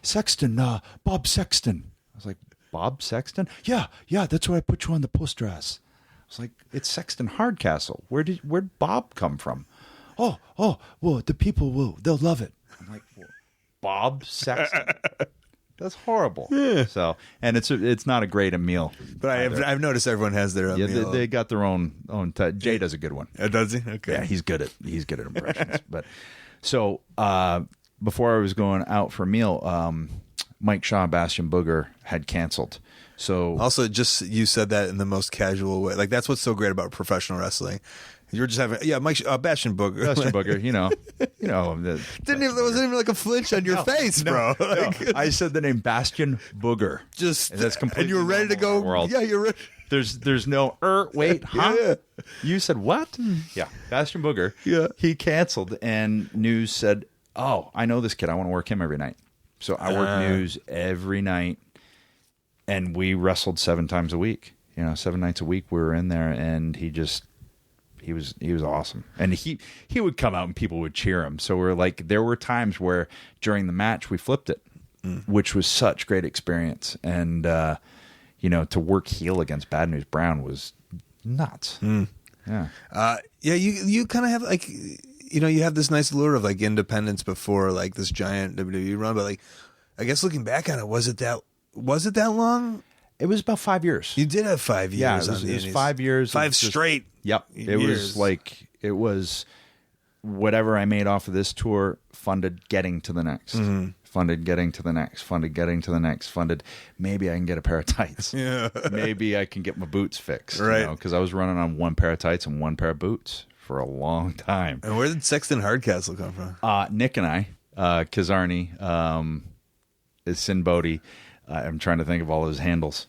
Sexton, Bob Sexton. I was like, Bob Sexton? Yeah, that's why I put you on the poster as. I was like, it's Sexton Hardcastle. Where'd Bob come from? Oh, well, the people they'll love it. I'm like, well, Bob Sexton? That's horrible. Yeah. So, and it's not a great Emile. But I've noticed everyone has their Emile. Yeah, they got their own. Jay does a good one. Does he? Okay. Yeah, he's good at impressions. But so before I was going out for a meal, Mike Shaw, Bastion Booger had canceled. So also, just you said that in the most casual way. Like that's what's so great about professional wrestling. You were just having Mike Bastion Booger. Bastion Booger, there wasn't even like a flinch on your face, bro. No. I said the name Bastion Booger. That's completely. And you were ready to go. World. Yeah, you're ready. There's no wait, huh? Yeah. You said what? Yeah, Bastion Booger. Yeah, he canceled, and News said, "Oh, I know this kid. I want to work him every night." So I worked News every night, and we wrestled 7 times a week. 7 nights a week we were in there, and he was awesome. And he would come out and people would cheer him. So we're like, there were times where during the match we flipped it, which was such great experience. And, to work heel against Bad News Brown was nuts. Yeah. You kind of have like, you have this nice allure of like independence before like this giant WWE run, but like, I guess looking back on it, was it that long? It was about 5 years. You did have 5 years. Yeah, it was 5 years. 5 straight. Yep. Years. It was whatever I made off of this tour funded getting to the next. Funded getting to the next. Funded getting to the next. Funded maybe I can get a pair of tights. Yeah. Maybe I can get my boots fixed. Right. Because I was running on one pair of tights and one pair of boots for a long time. And where did Sexton Hardcastle come from? Nick and I, Kazarni, Sin Bodhi, I'm trying to think of all his handles.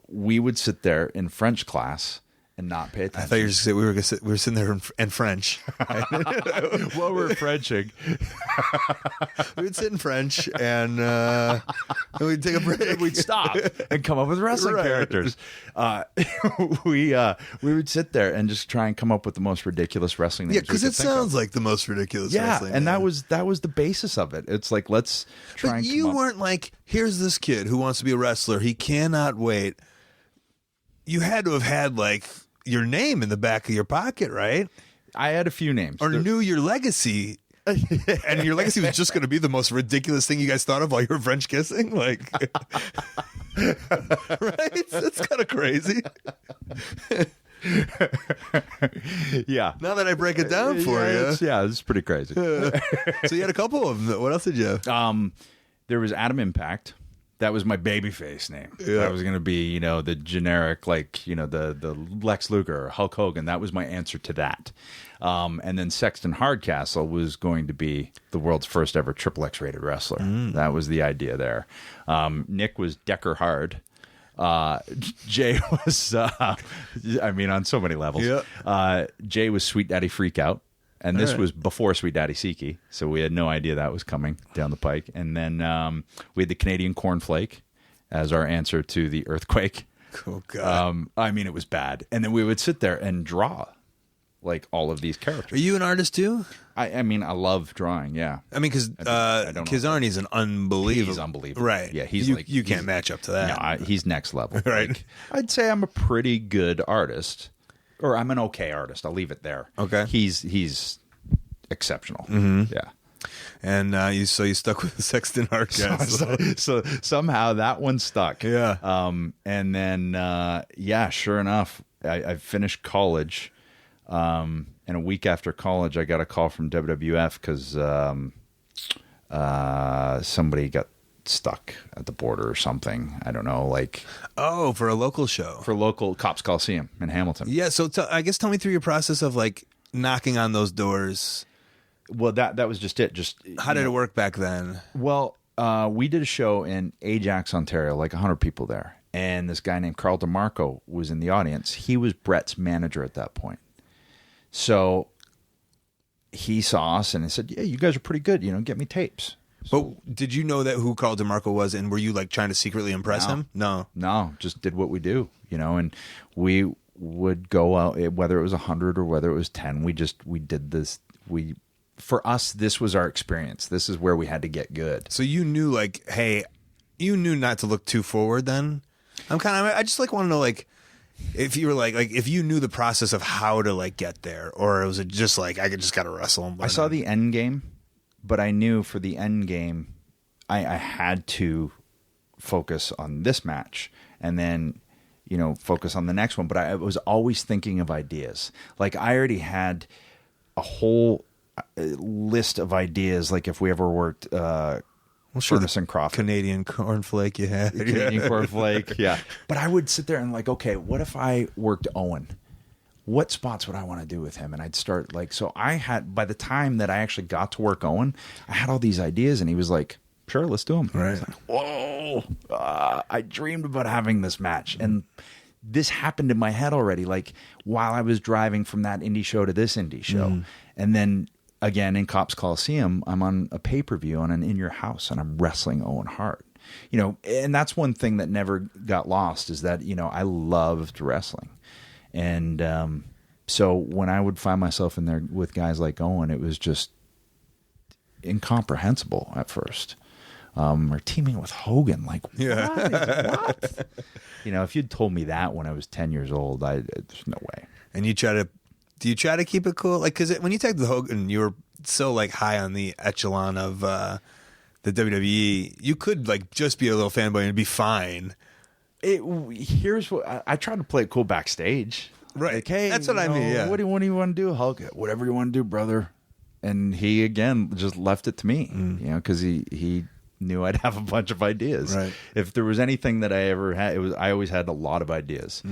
We would sit there in French class and not pay attention. I thought you were just saying we were sitting there in French. Well, we're Frenching. We would sit in French and we'd take a break. We'd stop and come up with wrestling characters. We would sit there and just try and come up with the most ridiculous wrestling names. Yeah, because it sounds like the most ridiculous wrestling and name. that was the basis of it. It's like, let's try But and you come up. weren't like, here's this kid who wants to be a wrestler. He cannot wait. You had to have had like your name in the back of your pocket, right? I had a few names. Or knew your legacy. And your legacy was just going to be the most ridiculous thing you guys thought of while you were French kissing? Like, right? That's kind of crazy. Yeah. Now that I break it down for you. It's pretty crazy. So you had a couple of them. What else did you have? There was Adam Impact. That was my babyface name. Yeah. That was going to be, the generic, like, the Lex Luger or Hulk Hogan. That was my answer to that. And then Sexton Hardcastle was going to be the world's first ever Triple X rated wrestler. That was the idea there. Nick was Decker Hard. Jay was, on so many levels. Yeah. Jay was Sweet Daddy Freakout. And this was before Sweet Daddy Siki, so we had no idea that was coming down the pike. And then we had the Canadian Cornflake as our answer to the Earthquake. Oh, God. It was bad. And then we would sit there and draw, like, all of these characters. Are you an artist, too? I love drawing, yeah. Because Kizarni's an unbelievable. He's unbelievable. Right. Yeah, you can't match up to that. No, he's next level. Right. Like, I'd say I'm a pretty good artist. Or I'm an okay artist. I'll leave it there. Okay. He's exceptional. Yeah. And you stuck with the Sexton Hardcastle. So somehow that one stuck. Yeah. And then, sure enough, I finished college. And a week after college, I got a call from WWF because somebody got stuck at the border or something. I don't know, like... Oh, for a local show. For local Cops Coliseum in Hamilton. Yeah, so I guess tell me through your process of, like, knocking on those doors. Well, that was just it. How did it work back then? Well, we did a show in Ajax, Ontario, like 100 people there. And this guy named Carl DeMarco was in the audience. He was Brett's manager at that point. So he saw us and he said, yeah, you guys are pretty good. Get me tapes. But did you know that who Carl DeMarco was, and were you like trying to secretly impress him? No, just did what we do, and we would go out, whether it was 100 or whether it was 10. We did this. For us, this was our experience. This is where we had to get good. So you knew, like, hey, you knew not to look too forward. Then I just like want to know, like, if you were like if you knew the process of how to like get there, or was it just like I just got to wrestle him? I saw the end game. But I knew for the end game, I had to focus on this match and then, focus on the next one. But I was always thinking of ideas. Like I already had a whole list of ideas. Like if we ever worked Furnace and Crawford. Canadian Cornflake you had. Canadian Cornflake, yeah. But I would sit there and like, okay, what if I worked Owen? What spots would I want to do with him? And I'd start so I had, by the time that I actually got to work Owen, I had all these ideas and he was like, sure, let's do them. Right. Like, whoa, I dreamed about having this match. And this happened in my head already, like while I was driving from that indie show to this indie show. And then again, in Cops Coliseum, I'm on a pay-per-view on an In Your House, and I'm wrestling Owen Hart. You know, and that's one thing that never got lost is that, you know, I loved wrestling. And so when I would find myself in there with guys like Owen, it was just incomprehensible at first. Or teaming with Hogan, like, what? You know, if you'd told me that when I was 10 years old, there's no way. And do you try to keep it cool? Like, because when you tagged with Hogan, you were so like high on the echelon of the WWE. You could like just be a little fanboy and it'd be fine. Here's what I tried to play it cool backstage. Right. Like, hey, that's what I mean. Yeah. What do you want to do, Hulk? Whatever you want to do, brother. And he again just left it to me, you know, because he knew I'd have a bunch of ideas. Right. If there was anything that I ever had, I always had a lot of ideas.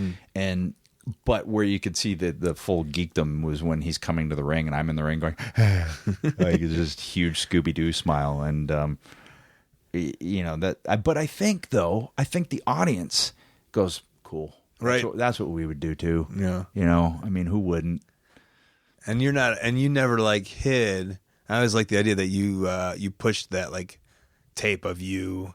But where you could see the full geekdom was when he's coming to the ring and I'm in the ring going, like it's just huge Scooby-Doo smile. And, you know, but I think the audience goes, cool. Right. That's what we would do too. Yeah. You know, I mean, who wouldn't? And you never like hid. I always like the idea that you pushed that like tape of you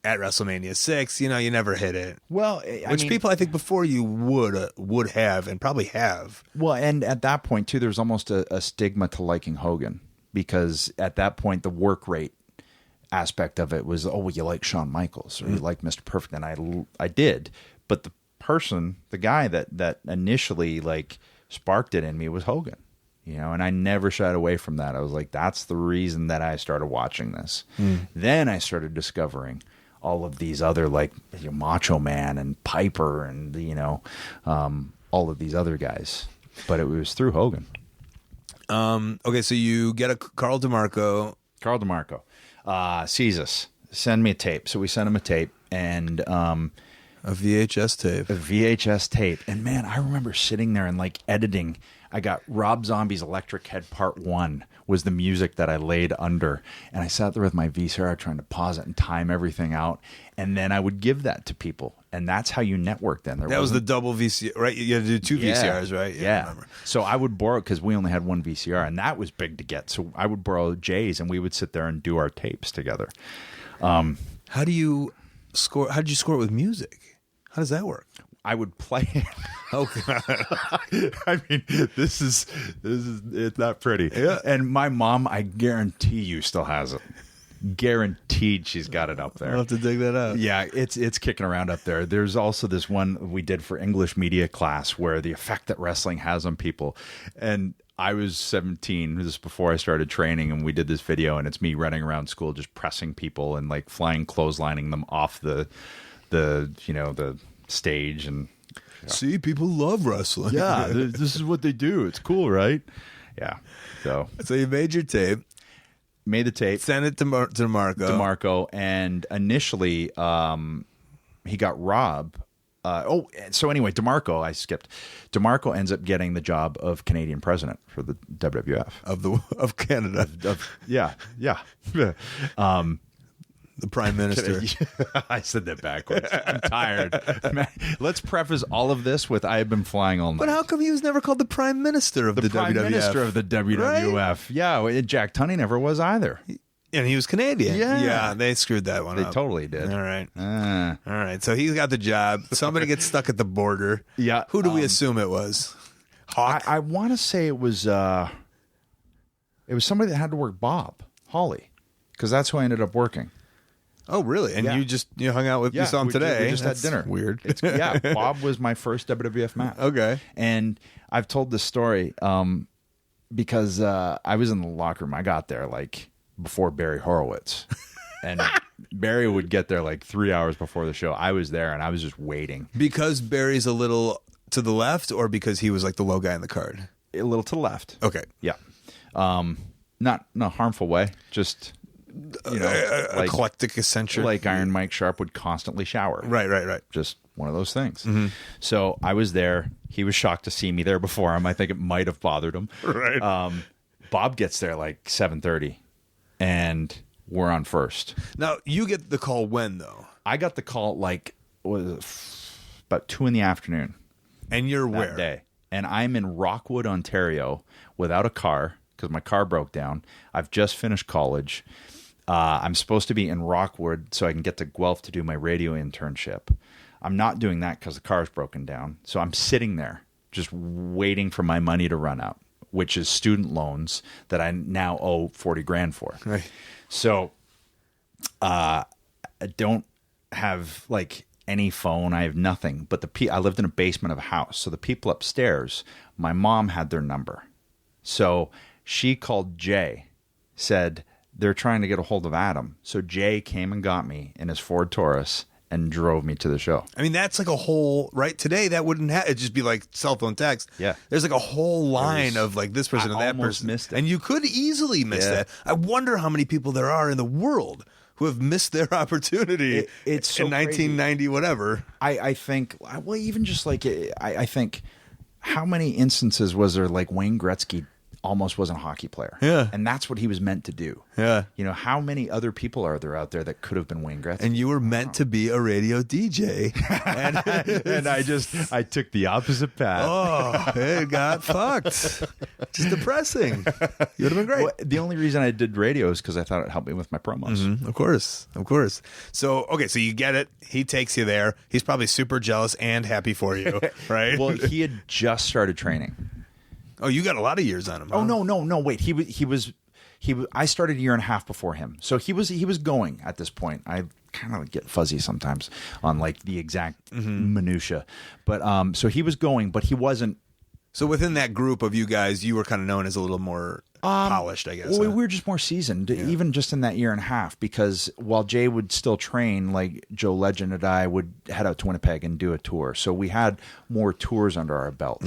at WrestleMania 6. You know, you never hid it. Well, People I think before you would have and probably have. Well, and at that point too, there's almost a stigma to liking Hogan because at that point the work rate aspect of it was, oh, well, you like Shawn Michaels or you like Mr. Perfect, and I did, but the guy that initially like sparked it in me was Hogan. You know, and I never shied away from that. I was like, that's the reason that I started watching this. Then I started discovering all of these other, like, you know, Macho Man and Piper and, you know, all of these other guys. But it was through Hogan. Okay, so you get a Carl DeMarco. Carl DeMarco sees us. Send me a tape. So we sent him a tape and A VHS tape. a VHS tape. And man, I remember sitting there and like editing. I got Rob Zombie's Electric Head Part 1 was the music that I laid under. And I sat there with my VCR trying to pause it and time everything out. And then I would give that to people. And that's how you network then. That was the double VCR, right? You had to do two VCRs, right? Yeah. I remember. So I would borrow, because we only had one VCR, and that was big to get. So I would borrow Jay's, and we would sit there and do our tapes together. How do you score? How did you score it with music? How does that work? I would play it. Okay. I mean, this is it's not pretty. Yeah. And my mom, I guarantee you, still has it. Guaranteed, she's got it up there. I'll have to dig that out. Yeah, it's kicking around up there. There's also this one we did for English media class where the effect that wrestling has on people. And I was 17, this is before I started training, and we did this video, and it's me running around school just pressing people and like flying clotheslining them off the stage. And See, people love wrestling. yeah, this is what they do. It's cool, right? Yeah. So you made your tape, made the tape, sent it to DeMarco, and initially he got Rob. So anyway, DeMarco, I skipped. DeMarco ends up getting the job of Canadian president for the WWF of Canada. Yeah. The Prime Minister. I said that backwards. I'm tired. Man, let's preface all of this with I have been flying all night. But how come he was never called the Prime Minister of the Prime WWF? Minister of the WWF. Right? Yeah, Jack Tunney never was either. And he was Canadian. Yeah. They screwed that one They up. totally did. All right. All right. So he got the job. Somebody gets stuck at the border. Yeah. Who do we assume it was? Hawk? I want to say it was somebody that had to work Bob Hawley, because that's who I ended up working. Oh, really? And Yeah. you hung out with you saw him today. We just That's had dinner. Weird. Bob was my first WWF match. Okay. And I've told this story because I was in the locker room. I got there like before Barry Horowitz. And Barry would get there like 3 hours before the show. I was there and I was just waiting. Because Barry's a little to the left, or because he was like the low guy in the card? A little to the left. Okay. Yeah. Not in a harmful way. Just, like, eclectic, eccentric. like Iron Mike Sharp would constantly shower. Right. Just one of those things. So I was there. He was shocked to see me there before him. I think it might have bothered him. Right. Bob gets there like 7:30, and we're on first. Now, you get the call when, though? I got the call like about 2 p.m. And you're that where? day. And I'm in Rockwood, Ontario, without a car, because my car broke down. I've just finished college. I'm supposed to be in Rockwood so I can get to Guelph to do my radio internship. I'm not doing that because the car's broken down. So I'm sitting there just waiting for my money to run out, which is student loans that I now owe 40 grand for. Right. So I don't have like any phone. I have nothing. But I lived in a basement of a house. So the people upstairs, my mom had their number. So she called Jay, said they're trying to get a hold of Adam. So Jay came and got me in his Ford Taurus and drove me to the show. I mean, that's like a whole, right? Today, that wouldn't have, it'd just be like cell phone text. Yeah. There's like a whole line of like this person and that almost person. missed it. And you could easily miss that. I wonder how many people there are in the world who have missed their opportunity It's so in 1990, whatever. I think, well, even just like, I think, how many instances was there like Wayne Gretzky almost wasn't a hockey player? Yeah. And that's what he was meant to do. Yeah. You know, how many other people are there out there that could have been Wayne Gretzky? And you were meant to be a radio DJ. And I took the opposite path. Oh, it got fucked. Just depressing. You would have been great. Well, the only reason I did radio is because I thought it helped me with my promos. Of course. Of course. So, okay, so you get it. He takes you there. He's probably super jealous and happy for you, right? Well, he had just started training. Oh, you got a lot of years on him. Oh, huh? no. Wait, I started a year and a half before him. So he was going at this point. I kind of get fuzzy sometimes on like the exact minutia. But so he was going, but he wasn't. So within that group of you guys, you were kind of known as a little more polished, I guess. Well, huh? we were just more seasoned, even just in that year and a half, because while Jay would still train, like Joe Legend and I would head out to Winnipeg and do a tour. So we had more tours under our belt.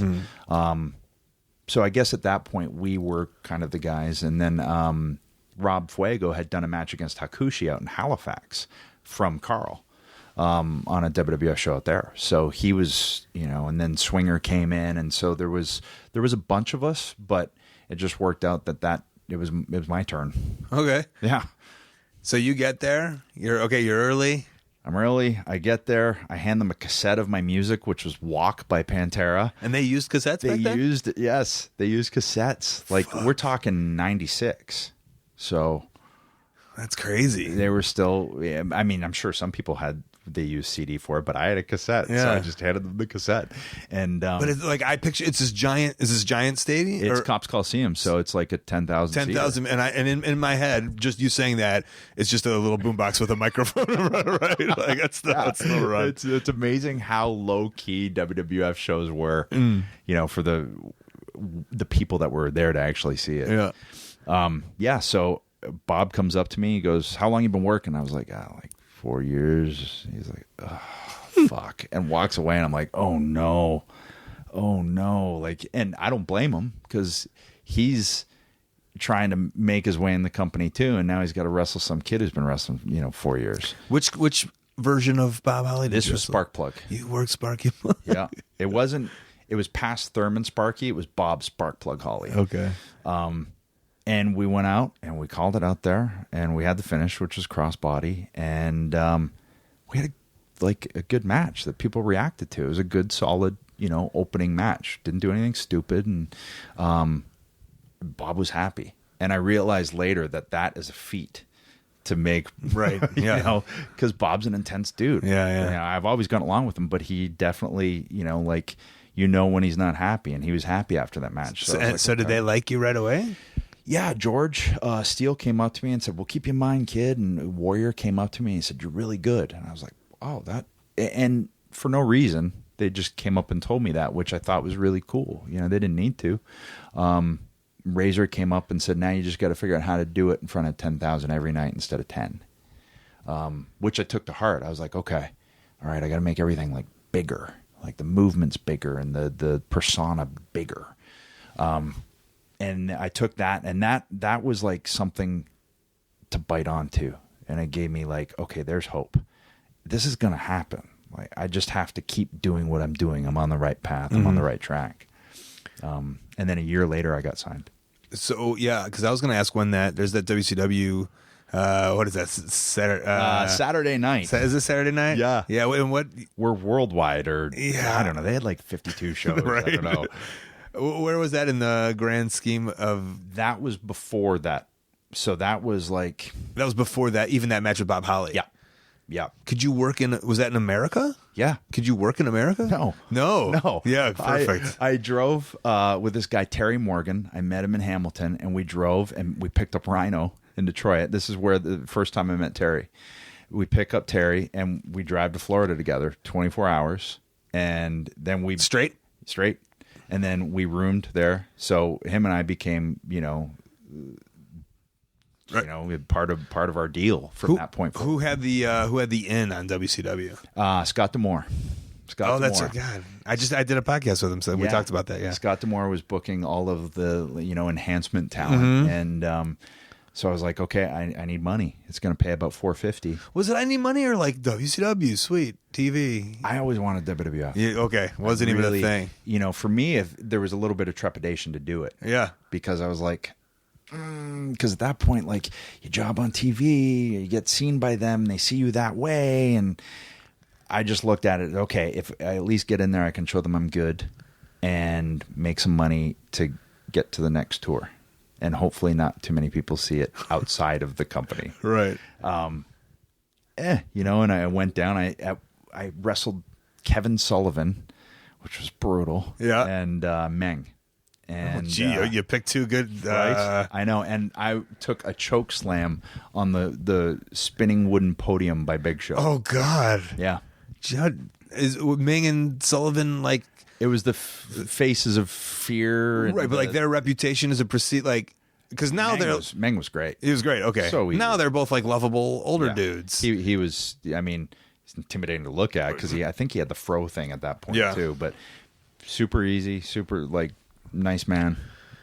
So I guess at that point we were kind of the guys. And then Rob Fuego had done a match against Hakushi out in Halifax from Carl on a WWF show out there. So he was, and then Swinger came in. And so there was a bunch of us, but it just worked out that it was my turn. Okay. Yeah. So you get there. You're early. I'm early. I get there. I hand them a cassette of my music, which was Walk by Pantera. And they used cassettes back then? They used cassettes. Like, we're talking 96. So that's crazy. they were still, I mean, I'm sure some people they used CD for it, but I had a cassette. So I just handed them the cassette. And but it's like, I picture it's this giant stadium? It's Cops Coliseum, so it's like a 10,000 10,000, and in my head, just you saying that, it's just a little boombox with a microphone, right? Like that's the run. It's amazing how low key WWF shows were, for the people that were there to actually see it. Yeah. So Bob comes up to me. He goes, "How long you been working?" I was like, like 4 years. He's like, "Oh, fuck," and walks away. And I'm like, "Oh no." Like, and I don't blame him because he's trying to make his way in the company too, and now he's got to wrestle some kid who's been wrestling, 4 years. Which version of Bob Holly did This you was wrestle? Sparkplug. You worked Sparky Plug. Yeah, it wasn't. It was past Thurman Sparky. It was Bob Sparkplug Holly. Okay. And we went out and we called it out there, and we had the finish, which was crossbody, and we had a good match that people reacted to. It was a good, solid, opening match. Didn't do anything stupid, and Bob was happy. And I realized later that is a feat to make, right? Yeah, because Bob's an intense dude. Yeah. I've always gotten along with him, but he definitely, when he's not happy, and he was happy after that match. So did they like you right away? Yeah, George Steele came up to me and said, "Well, keep in mind, kid." And Warrior came up to me and he said, "You're really good." And I was like, "Oh, that." And for no reason, they just came up and told me that, which I thought was really cool. They didn't need to. Razor came up and said, "Now you just got to figure out how to do it in front of 10,000 every night instead of 10," which I took to heart. I was like, "Okay, all right, I got to make everything like bigger, like the movement's bigger and the persona bigger." And I took that, and that was like something to bite onto. And it gave me like, okay, there's hope. This is going to happen. Like, I just have to keep doing what I'm doing. I'm on the right path. I'm on the right track. And then a year later, I got signed. So, yeah, because I was going to ask when there's that WCW, what is that, Saturday night. Is it Saturday night? Yeah. Yeah, and what? We're worldwide, or Yeah. I don't know. They had like 52 shows. Right. I don't know. Where was that in the grand scheme of? That was before that. So that was like... That was before that, even that match with Bob Holly. Yeah. Yeah. Could you work in... Was that in America? Yeah. Could you work in America? No. No. Yeah, perfect. I drove with this guy, Terry Morgan. I met him in Hamilton, and we drove, and we picked up Rhino in Detroit. This is where the first time I met Terry. We pick up Terry, and we drive to Florida together, 24 hours, and then we... Straight. And then we roomed there. So him and I became, part of our deal from that point forward. Who had the in on WCW? Scott D'Amore. That's God. I did a podcast with him, so we talked about that. Yeah, Scott D'Amore was booking all of the enhancement talent, and so I was like, okay, I need money. It's going to pay about $450. Was it I need money or like WCW, sweet TV? I always wanted WWF. Yeah, okay, wasn't even a thing. For me, if there was a little bit of trepidation to do it. Yeah, because I was like. Because at that point, like, you job on TV, you get seen by them, they see you that way, and I just looked at it, okay, if I at least get in there, I can show them I'm good and make some money to get to the next tour. And hopefully not too many people see it outside of the company. Right. And I went down, I wrestled Kevin Sullivan, which was brutal. Yeah. And Meng. And you picked two good. Right? I know, and I took a choke slam on the spinning wooden podium by Big Show. Oh God! Yeah, is Ming and Sullivan like? It was the faces of fear, right? But like their reputation as a because now Meng was great. He was great. Okay, so now they're both like lovable older dudes. He was. I mean, it's intimidating to look at because I think he had the fro thing at that point too. But super easy, super like. Nice man,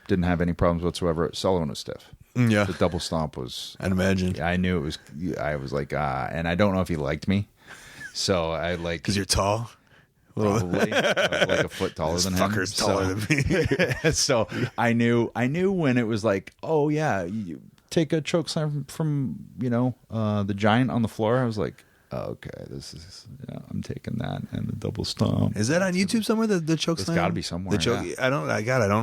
didn't have any problems whatsoever. Sullivan was stiff. Yeah, the double stomp was. I'd imagine. I knew it was. I was like, and I don't know if he liked me, so I like because you're tall. Probably I was like a foot taller than him. Fucker's taller than me. So I knew when it was like, oh yeah, you take a choke slam from the giant on the floor. I was like. Okay, this is. I'm taking that and the double stomp. Is that on YouTube somewhere? The choke slam. It's got to be somewhere. The choke. Yeah. I don't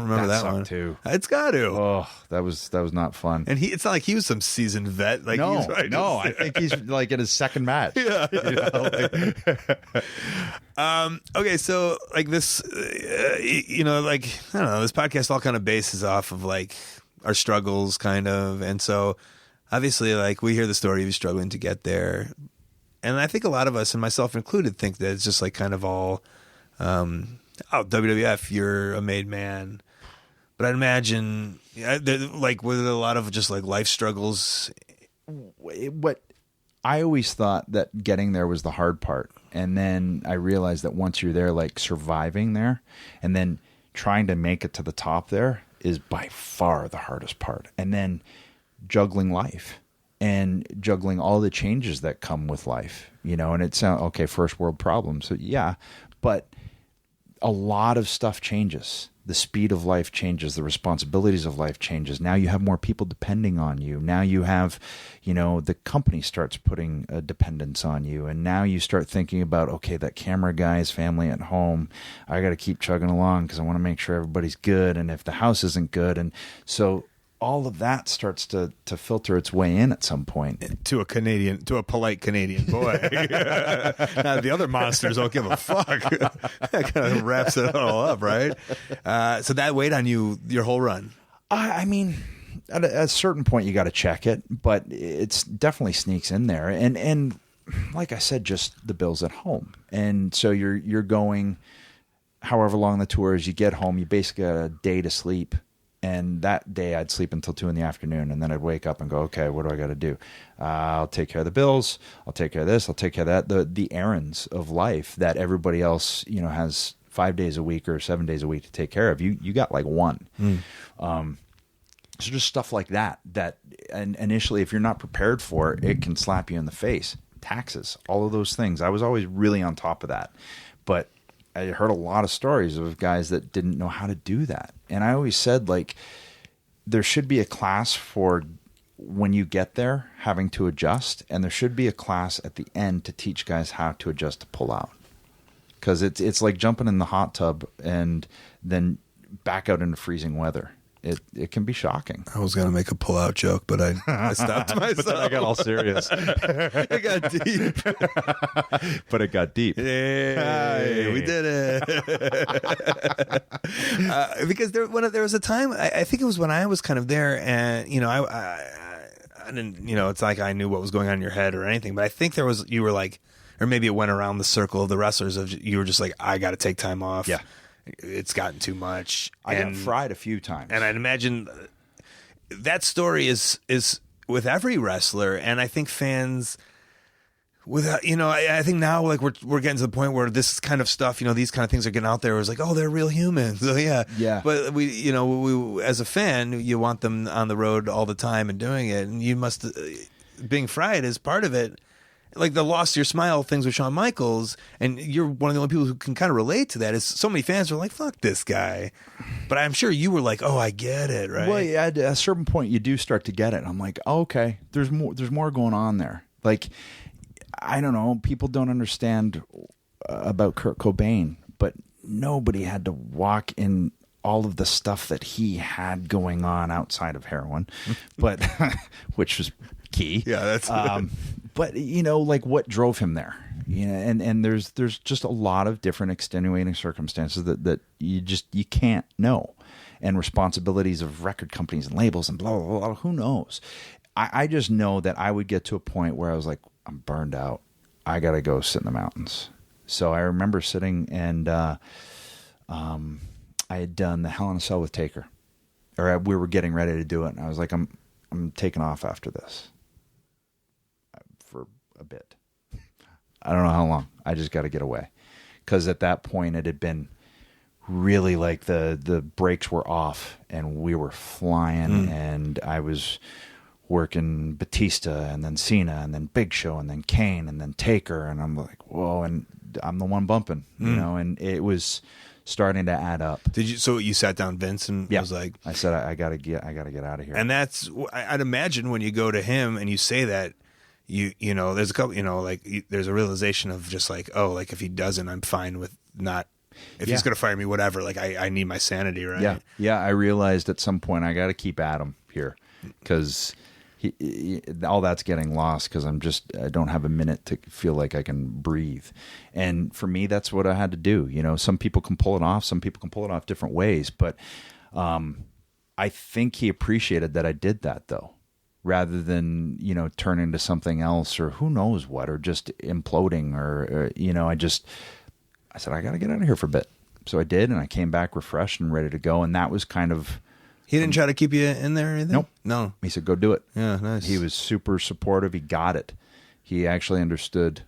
remember that one too. It's got to. Oh, that was not fun. And it's not like he was some seasoned vet. Like no, I think he's like in his second match. Yeah. Okay, so like this, like I don't know. This podcast all kind of bases off of like our struggles, kind of, and so obviously, like we hear the story of you struggling to get there. And I think a lot of us, and myself included, think that it's just like kind of all, WWF, you're a made man. But I'd imagine, like, with a lot of just like life struggles. What I always thought that getting there was the hard part. And then I realized that once you're there, like surviving there and then trying to make it to the top there is by far the hardest part. And then juggling life. And juggling all the changes that come with life, and it sounds okay, first world problems. So yeah, but a lot of stuff changes. The speed of life changes. The responsibilities of life changes. Now you have more people depending on you. Now you have, the company starts putting a dependence on you. And now you start thinking about, okay, that camera guy's family at home. I got to keep chugging along because I want to make sure everybody's good. And if the house isn't good. And so all of that starts to filter its way in at some point. To a polite Canadian boy. Now, the other monsters don't give a fuck. That kind of wraps it all up, right? So that weighed on you your whole run? I mean, at a certain point you got to check it, but it's definitely sneaks in there. And like I said, just the bills at home. And so you're going however long the tour is, you get home, you basically got a day to sleep. And that day I'd sleep until 2 p.m, and then I'd wake up and go, okay, what do I got to do? I'll take care of the bills. I'll take care of this. I'll take care of that. The errands of life that everybody else, has 5 days a week or 7 days a week to take care of. You got like one. So just stuff like that, and initially, if you're not prepared for it, it can slap you in the face. Taxes, all of those things. I was always really on top of that. But I heard a lot of stories of guys that didn't know how to do that. And I always said, like, there should be a class for when you get there having to adjust, and there should be a class at the end to teach guys how to adjust to pull out. Because it's like jumping in the hot tub and then back out into freezing weather. It can be shocking. I was going to make a pull-out joke, but I stopped myself. But then I got all serious. It got deep. But it got deep. Hey, we did it. Because there was a time, I think it was when I was kind of there, and, I didn't, it's like I knew what was going on in your head or anything, but I think you were like, or maybe it went around the circle of the wrestlers of, you were just like, I got to take time off. Yeah. It's gotten too much. I got fried a few times. And I'd imagine that story is with every wrestler, and I think fans, I think now like we're getting to the point where this kind of stuff, these kind of things are getting out there. It's like, oh, they're real humans. So yeah. But we as a fan, you want them on the road all the time and doing it, and you must being fried is part of it. Like the Lost Your Smile things with Shawn Michaels, and you're one of the only people who can kind of relate to that. Is so many fans are like, "Fuck this guy," but I'm sure you were like, "Oh, I get it," right? Well, yeah, at a certain point, you do start to get it. I'm like, oh, okay, there's more going on there. Like, I don't know, people don't understand about Kurt Cobain, but nobody had to walk in all of the stuff that he had going on outside of heroin, but which was key. Yeah, that's. But like what drove him there? And there's just a lot of different extenuating circumstances that you can't know, and responsibilities of record companies and labels and blah blah blah. Who knows? I just know that I would get to a point where I was like, I'm burned out. I gotta go sit in the mountains. So I remember sitting and I had done the Hell in a Cell with Taker, or we were getting ready to do it, and I was like, I'm taking off after this. For a bit. I don't know how long. I just got to get away. Because at that point it had been really like the brakes were off and we were flying, and I was working Batista and then Cena and then Big Show and then Kane and then Taker, and I'm like, whoa, and I'm the one bumping, and it was starting to add up. So you sat down Vince and was like, I said, I gotta get out of here. And that's, I'd imagine when you go to him and you say that, there's a couple, there's a realization of just like, oh, like if he doesn't, I'm fine with not, if he's going to fire me, whatever, like I need my sanity, right? Yeah. I realized at some point I got to keep Adam here, because all that's getting lost, because I don't have a minute to feel like I can breathe. And for me, that's what I had to do. Some people can pull it off. Some people can pull it off different ways. But I think he appreciated that I did that, though, rather than, turn into something else or who knows what, or just imploding or I said, I got to get out of here for a bit. So I did, and I came back refreshed and ready to go. And that was kind of... He didn't try to keep you in there or anything? Nope. No. He said, go do it. Yeah, nice. He was super supportive. He got it. He actually understood.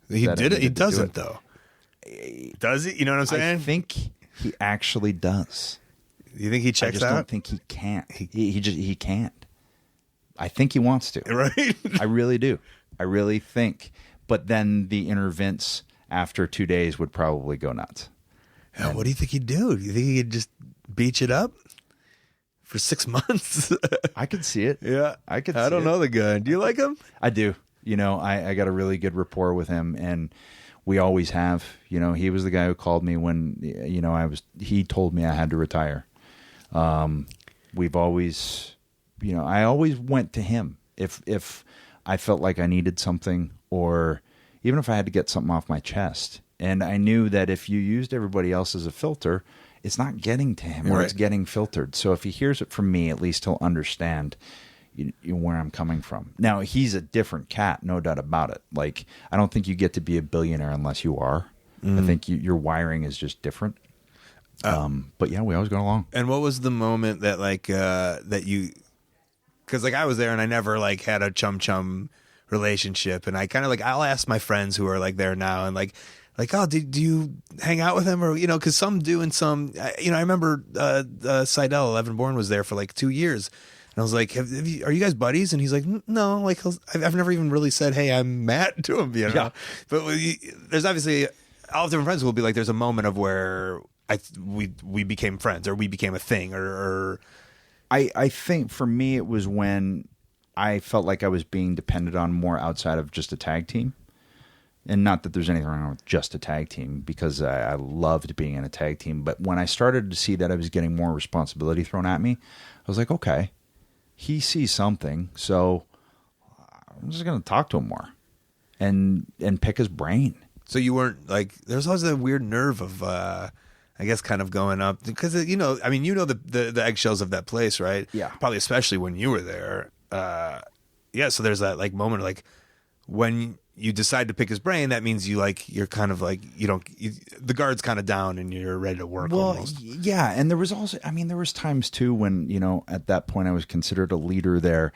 He did it. He doesn't, though. Does he? You know what I'm saying? I think he actually does. You think he checks out? I just don't think he can't. He can't. I think he wants to. Right? I really do. I really think. But then the inner Vince after 2 days would probably go nuts. Yeah, what do you think he'd do? Do you think he'd just beat it up for 6 months? I could see it. Yeah. I don't know the guy. Do you like him? I do. I got a really good rapport with him, and we always have. He was the guy who called me when, he told me I had to retire. We've always... I always went to him if I felt like I needed something, or even if I had to get something off my chest. And I knew that if you used everybody else as a filter, it's not getting to him, or it's getting filtered. So if he hears it from me, at least he'll understand where I'm coming from. Now, he's a different cat, no doubt about it. Like, I don't think you get to be a billionaire unless you are. I think your wiring is just different. But yeah, we always got along. And what was the moment that that you... Because I was there and I never had a chum relationship, and I kind of I'll ask my friends who are there now and oh, do you hang out with him, or because some do and some I remember Seidel Evan Bourne was there for 2 years, and I was like, are you guys buddies? And he's like, no, I've never even really said, hey, I'm Matt to him, Yeah. But there's obviously all different friends who will be there's a moment of where we became friends, or we became a thing, or I think for me it was when I felt like I was being depended on more outside of just a tag team. and not that there's anything wrong with just a tag team, because I loved being in a tag team. But when I started to see that I was getting more responsibility thrown at me, I was like, okay, he sees something, so I'm just going to talk to him more and pick his brain. So you weren't like, there's always a weird nerve of, I guess, kind of going up because, the eggshells of that place, right? Yeah. Probably especially when you were there. So there's that like moment, like when you decide to pick his brain, that means you're kind of like, the guard's kind of down and you're ready to work. Well, almost. yeah. And there was also, there was times too when, at that point I was considered a leader there.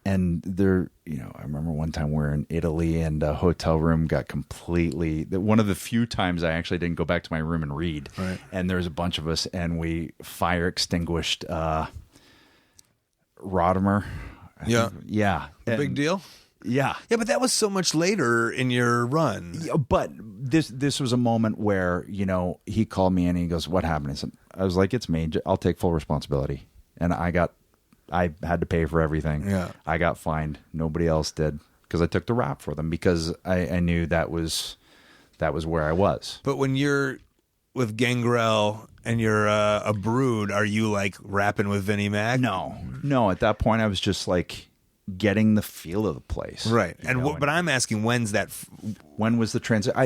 And there, I remember one time we were in Italy and a hotel room got completely, one of the few times I actually didn't go back to my room and read. Right. And there was a bunch of us and we fire extinguished Rodimer. Yeah. Yeah. A big deal. Yeah. Yeah, but that was so much later in your run. Yeah, but this was a moment where, he called me in and he goes, "What happened?" I was like, "It's me. I'll take full responsibility." And I had to pay for everything. Yeah. I got fined. Nobody else did because I took the rap for them because I knew that was where I was. But when you're with Gangrel and you're a Brood, are you like rapping with Vinnie Mac? No. At that point, I was just like getting the feel of the place. Right. But I'm asking, when's that? When was the transit?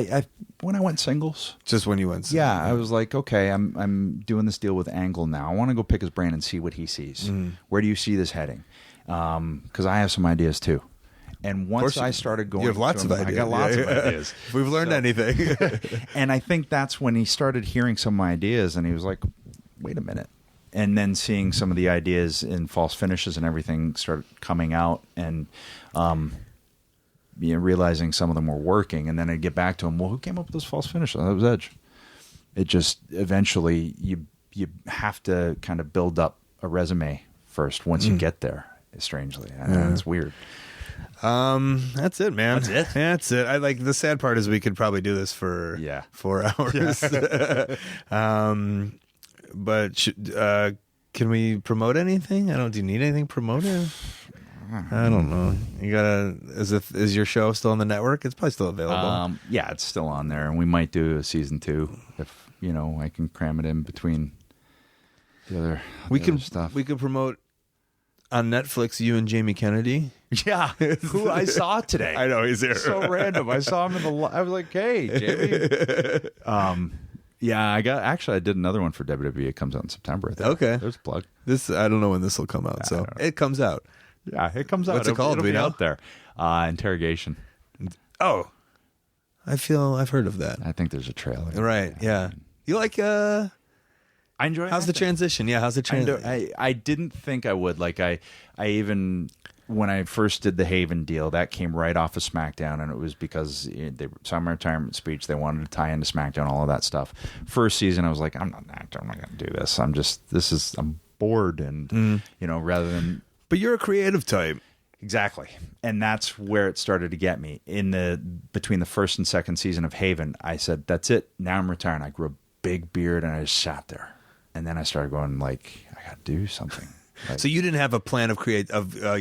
When I went singles. Just when you went singles. Yeah, I was like, okay, I'm doing this deal with Angle now. I want to go pick his brain and see what he sees. Where do you see this heading? Because I have some ideas too. And once I started going, you have lots of ideas. I got lots of ideas. If we've learned anything. And I think that's when he started hearing some of my ideas, and he was like, "Wait a minute." And then seeing some of the ideas in false finishes and everything start coming out, and realizing some of them were working. And then I'd get back to him. Well, who came up with those false finishes? That was Edge. It just eventually you have to kind of build up a resume first once you get there. Strangely, it's weird. That's it, man. That's it? That's it. I like the sad part is we could probably do this for 4 hours. But can we promote anything? Do you need anything promoted? I don't know. You gotta. Is your show still on the network? It's probably still available. Yeah, it's still on there, and we might do a season 2 if I can cram it in between the other. Stuff. We could promote on Netflix. You and Jamie Kennedy. Yeah, who I saw today. I know he's here. So random. I saw him I was like, "Hey, Jamie." Yeah, I did another one for WWE. It comes out in September. I think. Okay, there's a plug. I don't know when this will come out, so it comes out. Yeah, it comes out. What's it called? It'll be out there. Interrogation. Oh, I've heard of that. I think there's a trailer. Right. Yeah. You like? I enjoy. How's the transition? Yeah. How's the transition? I didn't think I would. Like I even when I first did the Haven deal, that came right off of SmackDown, and it was because they saw my retirement speech. They wanted to tie into SmackDown, all of that stuff. First season, I was like, I'm not an actor. I'm not going to do this. I'm bored, and rather than. But you're a creative type. Exactly. And that's where it started to get me. Between the first and second season of Haven, I said, that's it. Now I'm retiring. I grew a big beard and I just sat there. And then I started going like, I got to do something. Like, so you didn't have a plan of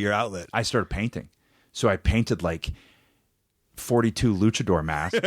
your outlet. I started painting. So I painted like 42 luchador masks.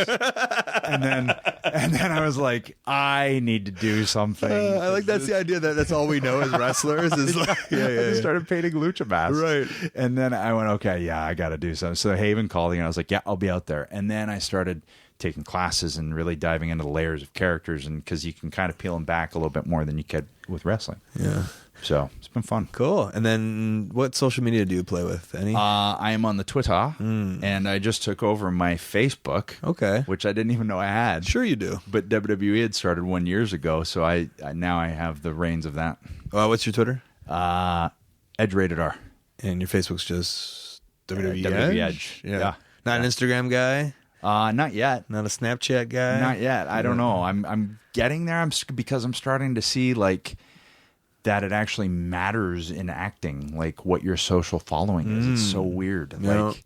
and then I was like, I need to do something. I like that's the idea that's all we know as wrestlers is like, I started painting lucha masks. Right. And then I went, okay, yeah, I got to do something. So Haven called and I was like, yeah, I'll be out there. And then I started taking classes and really diving into the layers of characters, and because you can kind of peel them back a little bit more than you could with wrestling. Yeah. So it's been fun. Cool. And then what social media do you play with? Any? I am on the Twitter, and I just took over my Facebook. Okay. Which I didn't even know I had. Sure you do. But WWE had started 1 year ago, so I now I have the reins of that. What's your Twitter? Edge Rated R. And your Facebook's just WWE WWE Edge? Yeah. Not an Instagram guy? Not yet. Not a Snapchat guy? Not yet. I don't know. I'm getting there. Because I'm starting to see like that it actually matters in acting, like what your social following is. It's so weird. Yeah. Like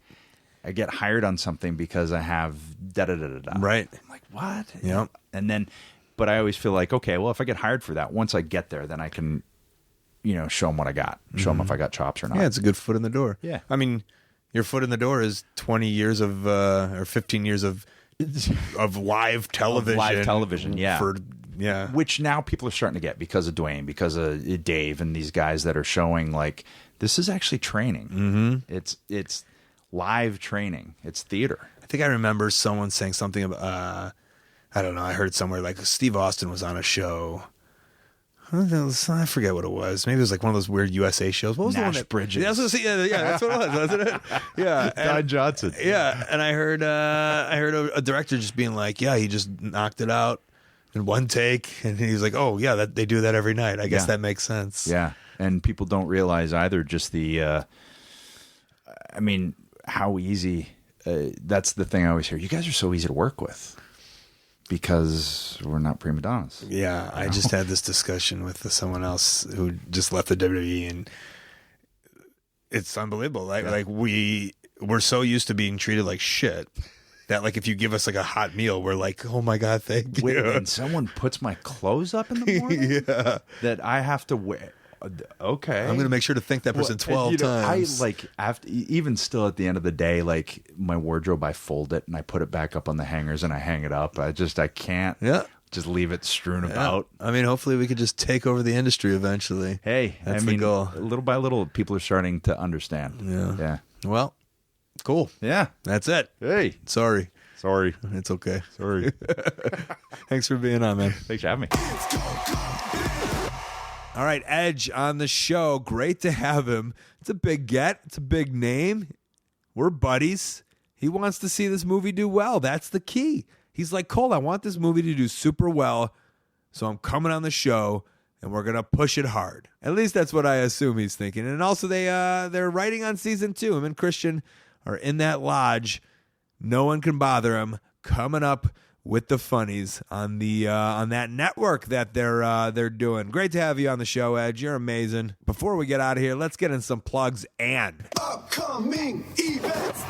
I get hired on something because I have da-da-da-da-da. Right. I'm like, what? Yeah. And then, but I always feel like, okay, well, if I get hired for that, once I get there, then I can, show them what I got. Show them if I got chops or not. Yeah, it's a good foot in the door. Yeah. I mean, your foot in the door is 20 years of, or 15 years of of live television. Live television, yeah. Yeah. Which now people are starting to get because of Dwayne, because of Dave, and these guys that are showing like this is actually training. Mm-hmm. It's live training. It's theater. I think I remember someone saying something about, I don't know, I heard somewhere like Steve Austin was on a show. I forget what it was. Maybe it was like one of those weird USA shows. What was the one that Bridges? Yeah, that's what it was, wasn't it? Yeah, Don Johnson. Yeah, and I heard a director just being like, yeah, he just knocked it out in one take, and he's like, oh yeah, they do that every night. I guess that makes sense. Yeah, and people don't realize either just the, I mean, how easy. That's the thing I always hear. You guys are so easy to work with. Because we're not prima donnas. Yeah, I just had this discussion with someone else who just left the WWE, and it's unbelievable. Like we're so used to being treated like shit that like if you give us like a hot meal, we're like, oh my god, thank you. Wait, and someone puts my clothes up in the morning that I have to wear. Okay, I'm gonna make sure to thank that person 12 times. I like after, even still at the end of the day, like my wardrobe, I fold it and I put it back up on the hangers and I hang it up. I can't just leave it strewn about. I mean, hopefully we could just take over the industry eventually. Hey, that's the goal. Little by little, people are starting to understand. Yeah. Well, cool. Yeah, that's it. Hey, sorry, it's okay. Sorry. Thanks for being on, man. Thanks for having me. All right, Edge on the show. Great to have him. It's a big get. It's a big name. We're buddies. He wants to see this movie do well. That's the key. He's like, Cole, I want this movie to do super well, so I'm coming on the show, and we're going to push it hard. At least that's what I assume he's thinking. And also, they're writing on season 2. Him and Christian are in that lodge. No one can bother him. Coming up with the funnies on the on that network that they're doing. Great to have you on the show, Edge. You're amazing. Before we get out of here, let's get in some plugs and upcoming events.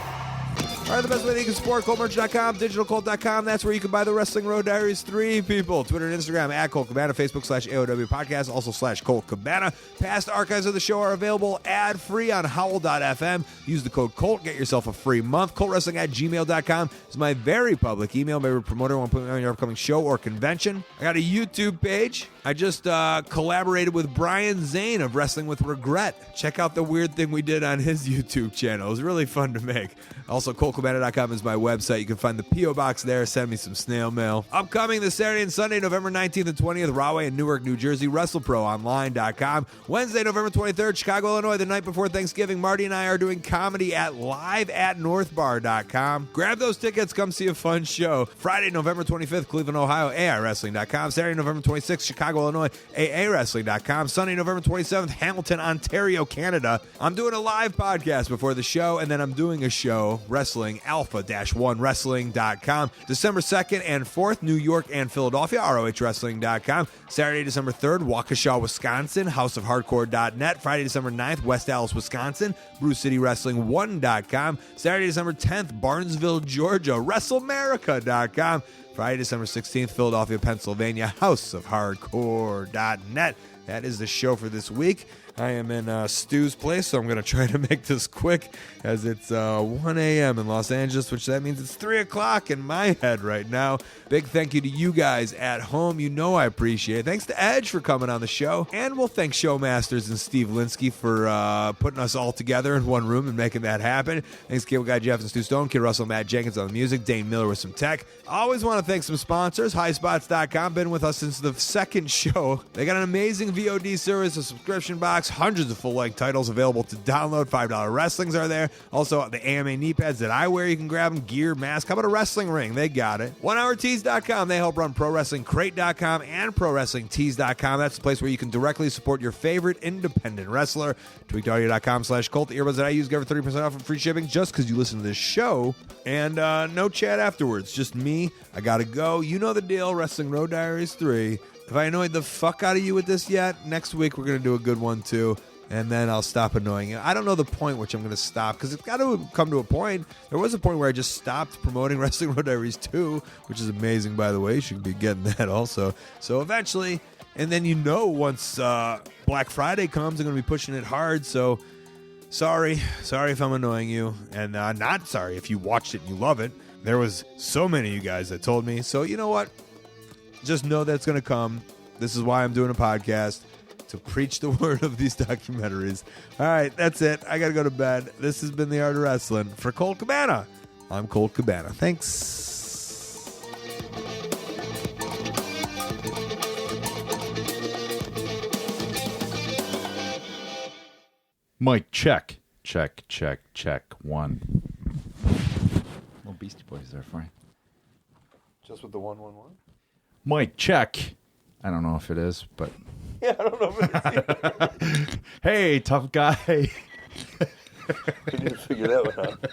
All right, the best way that you can support ColtMerch.com, DigitalColt.com. That's where you can buy the Wrestling Road Diaries 3, people. Twitter and Instagram at Colt Cabana, Facebook /AOW Podcast, also /Colt Cabana. Past archives of the show are available ad-free on Howl.fm. Use the code COLT, get yourself a free month. ColtWrestling@gmail.com is my very public email. Maybe a promoter want to put me on your upcoming show or convention. I got a YouTube page. I just collaborated with Brian Zane of Wrestling with Regret. Check out the weird thing we did on his YouTube channel. It was really fun to make. Also, ColtCabana.com is my website. You can find the P.O. Box there. Send me some snail mail. Upcoming this Saturday and Sunday, November 19th and 20th, Rahway in Newark, New Jersey, WrestleProOnline.com. Wednesday, November 23rd, Chicago, Illinois, the night before Thanksgiving. Marty and I are doing comedy at live@northbar.com. Grab those tickets. Come see a fun show. Friday, November 25th, Cleveland, Ohio, AIWrestling.com. Saturday, November 26th, Chicago, Illinois, AAWrestling.com. Sunday, November 27th, Hamilton, Ontario, Canada. I'm doing a live podcast before the show, and then I'm doing a show, Wrestling, Alpha-1Wrestling.com. December 2nd and 4th, New York and Philadelphia, ROHWrestling.com. Saturday, December 3rd, Waukesha, Wisconsin, HouseOfHardcore.net. Friday, December 9th, West Dallas, Wisconsin, BrewCityWrestling1.com. Saturday, December 10th, Barnesville, Georgia, WrestleAmerica.com. Friday, December 16th, Philadelphia, Pennsylvania, HouseOfHardcore.net. That is the show for this week. I am in Stu's place, so I'm going to try to make this quick as it's 1 a.m. in Los Angeles, which that means it's 3 o'clock in my head right now. Big thank you to you guys at home. You know I appreciate it. Thanks to Edge for coming on the show. And we'll thank Showmasters and Steve Linsky for putting us all together in one room and making that happen. Thanks to Cable Guy Jeff and Stu Stone, Kid Russell, Matt Jenkins on the music, Dane Miller with some tech. I always want to thank some sponsors. HighSpots.com, been with us since the second show. They got an amazing VOD service, a subscription box, hundreds of full-length titles available to download. $5 wrestlings are there. Also, the AMA knee pads that I wear, you can grab them. Gear, mask. How about a wrestling ring? They got it. OneHourTees.com. They help run ProWrestlingCrate.com and ProWrestlingTees.com. That's the place where you can directly support your favorite independent wrestler. TweakedAudio.com/Colt. The earbuds that I use get 30% off and free shipping just because you listen to this show. And no chat afterwards. Just me. I got to go. You know the deal. Wrestling Road Diaries 3. If I annoyed the fuck out of you with this yet, next week we're going to do a good one too. And then I'll stop annoying you. I don't know the point which I'm going to stop, because it's got to come to a point. There was a point where I just stopped promoting Wrestling Road Diaries 2, which is amazing, by the way. You should be getting that also. So eventually, and then once Black Friday comes, I'm going to be pushing it hard. So Sorry if I'm annoying you, and not sorry if you watched it and you love it. There was so many of you guys that told me. So you know what? Just know that's going to come. This is why I'm doing a podcast, to preach the word of these documentaries. All right, that's it. I got to go to bed. This has been The Art of Wrestling. For Colt Cabana, I'm Colt Cabana. Thanks. Mike, check. Check, check, check. 1. Little Beastie Boys there for you. Just with the 1-1-1? Mike, check. I don't know if it is, but... Yeah, I don't know if it is. Hey, tough guy. We need to figure that one out.